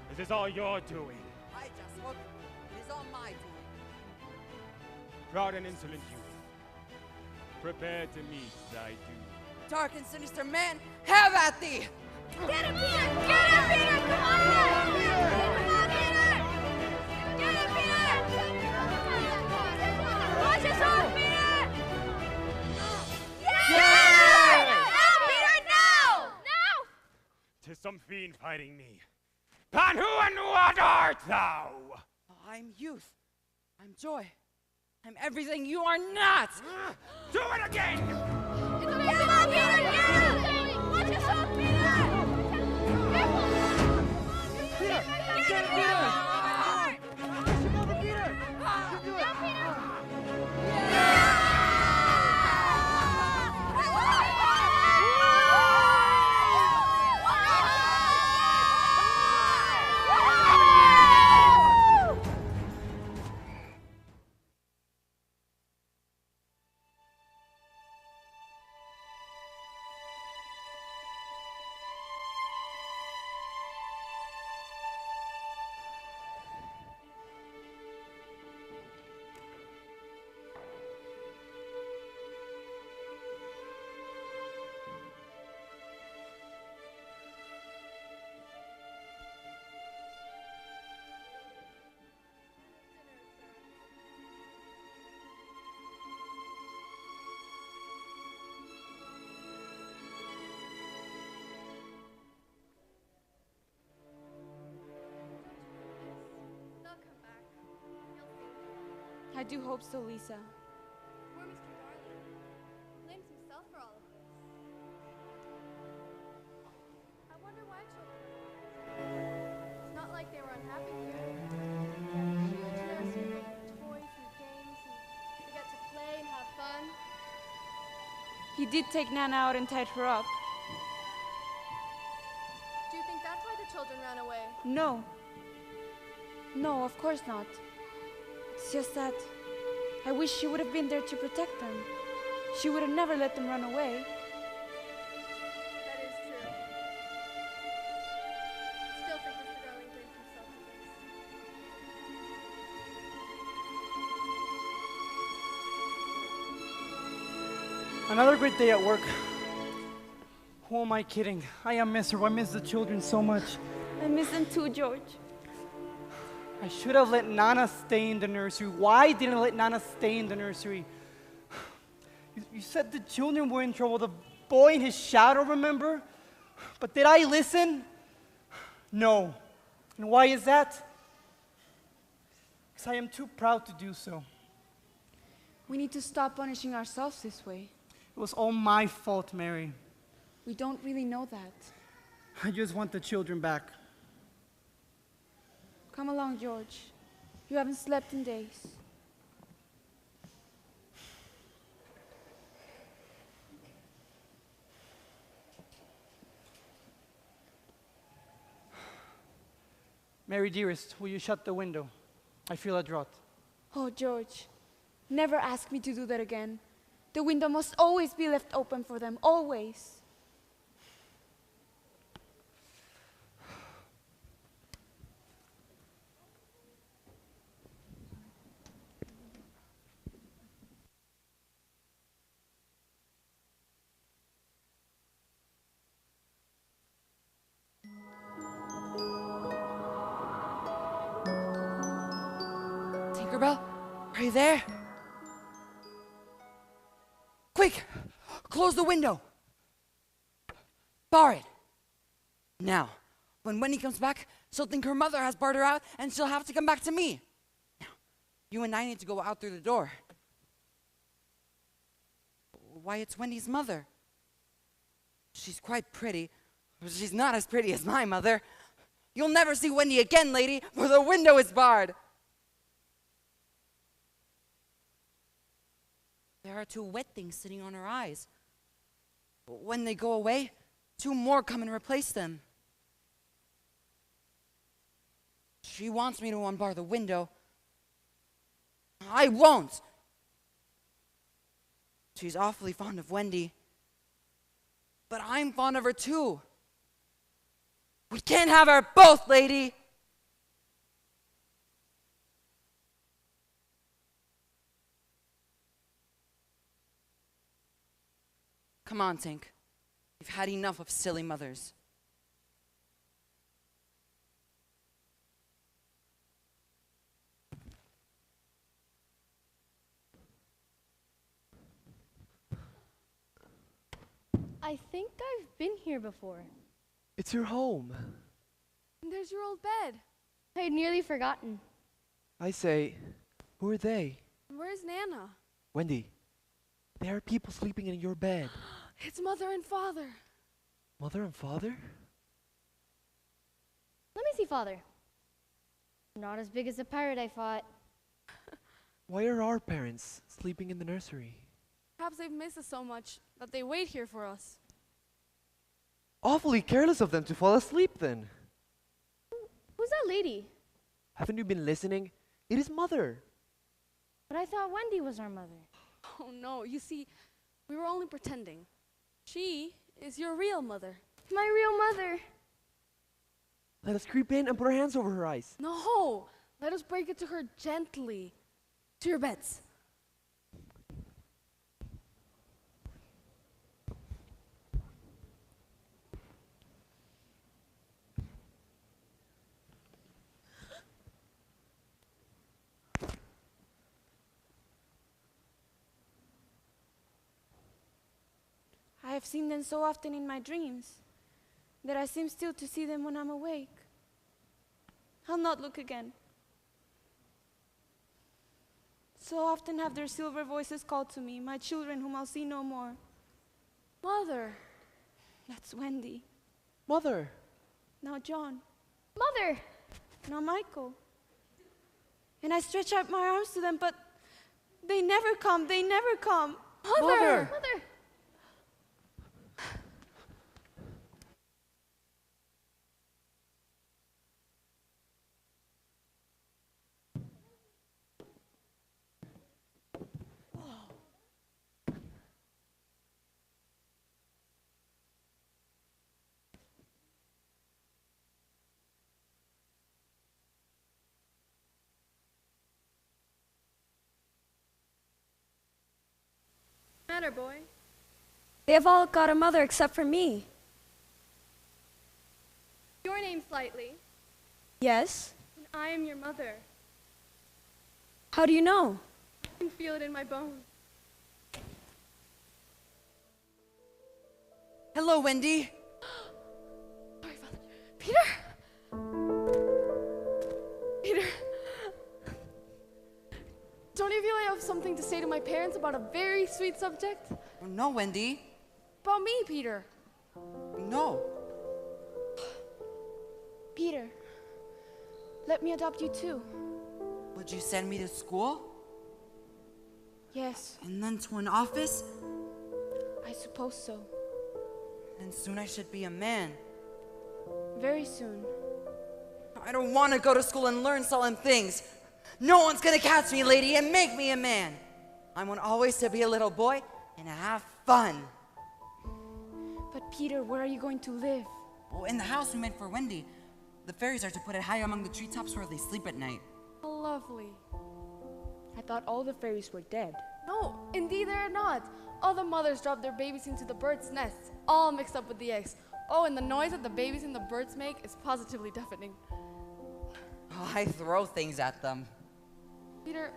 this is all you're doing. I just hook. It is all my doing. Proud and insolent youth. Prepare to meet thy doom. Dark and sinister man, have at thee! Get him, Peter! Get him, Peter! Come on, Peter! Come on, Peter! Get him, Peter! Watch us off, Peter! Yeah! Now, Peter, now! Now! 'Tis some fiend fighting me. Pan, who and what art thou? I'm youth. I'm joy. I'm everything you are not! Do it again! Come on, Peter! Yeah! Watch us off, Peter! Peter! Get him, Peter! Push him over, Peter! You do it! I do hope so, Lisa. Poor Mr. Darling. Blames himself for all of this. I wonder why children are. It's not like they were unhappy here. They had a huge nursery with toys and games, and they get to play and have fun. He did take Nana out and tied her up. Do you think that's why the children ran away? No. No, of course not. It's just that I wish she would have been there to protect them. She would have never let them run away. That is true. Still think Mr. Darling blames himself for this. Another great day at work. Who am I kidding? I am miss her. I miss the children so much. I miss them too, George. I should have let Nana stay in the nursery. Why didn't I let Nana stay in the nursery? You said the children were in trouble. The boy in his shadow, remember? But did I listen? No. And why is that? Because I am too proud to do so. We need to stop punishing ourselves this way. It was all my fault, Mary. We don't really know that. I just want the children back. Come along, George. You haven't slept in days. Mary, dearest, will you shut the window? I feel a draught. Oh, George, never ask me to do that again. The window must always be left open for them, always. Tinkerbell, are you there? Quick, close the window. Bar it. Now, when Wendy comes back, she'll think her mother has barred her out and she'll have to come back to me. Now, you and I need to go out through the door. Why, it's Wendy's mother. She's quite pretty, but she's not as pretty as my mother. You'll never see Wendy again, lady, for the window is barred. There are two wet things sitting on her eyes. When they go away, two more come and replace them. She wants me to unbar the window. I won't. She's awfully fond of Wendy. But I'm fond of her too. We can't have her both, lady. Come on, Tink. You've had enough of silly mothers. I think I've been here before. It's your home. And there's your old bed. I'd nearly forgotten. I say, who are they? Where's Nana? Wendy, there are people sleeping in your bed. It's mother and father. Mother and father? Let me see, Father. Not as big as the pirate I fought. Why are our parents sleeping in the nursery? Perhaps they've missed us so much that they wait here for us. Awfully careless of them to fall asleep then. Who's that lady? Haven't you been listening? It is Mother. But I thought Wendy was our mother. Oh no, you see, we were only pretending. She is your real mother. My real mother. Let us creep in and put our hands over her eyes. No, let us break it to her gently. To your beds. I have seen them so often in my dreams that I seem still to see them when I'm awake. I'll not look again. So often have their silver voices called to me, my children whom I'll see no more. Mother. That's Wendy. Mother. Now John. Mother. Now Michael. And I stretch out my arms to them, but they never come, they never come. Mother. Mother. Matter, boy. They have all got a mother except for me. Your name slightly, Yes? and I am your mother. How do you know? I can feel it in my bones. Hello, Wendy. Peter? Peter? Don't you feel I have something to say to my parents about a very sweet subject? No, Wendy. About me, Peter. No. Peter, let me adopt you too. Would you send me to school? Yes, And then to an office? I suppose so. And soon I should be a man. Very soon. I don't want to go to school and learn solemn things. No one's gonna catch me, lady, and make me a man. I want always to be a little boy and have fun. But Peter, where are you going to live? Oh, in the house we made for Wendy. The fairies are to put it high among the treetops where they sleep at night. How lovely. I thought all the fairies were dead. No, indeed they're not. All the mothers drop their babies into the birds' nests, all mixed up with the eggs. Oh, and the noise that the babies and the birds make is positively deafening. Oh, I throw things at them. Peter,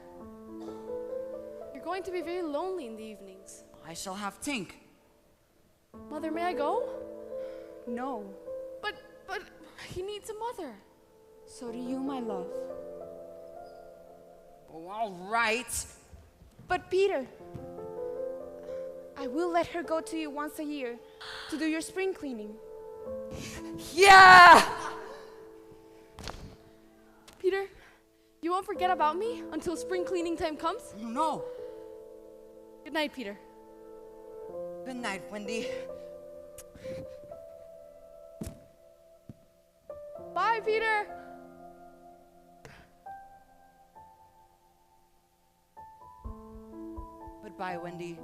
you're going to be very lonely in the evenings. I shall have Tink. Mother, may I go? No. But he needs a mother. So do you, my love. Oh, all right. But Peter, I will let her go to you once a year to do your spring cleaning. Yeah! Peter, you won't forget about me until spring cleaning time comes? No. Good night, Peter. Good night, Wendy. Bye, Peter. Goodbye, Wendy.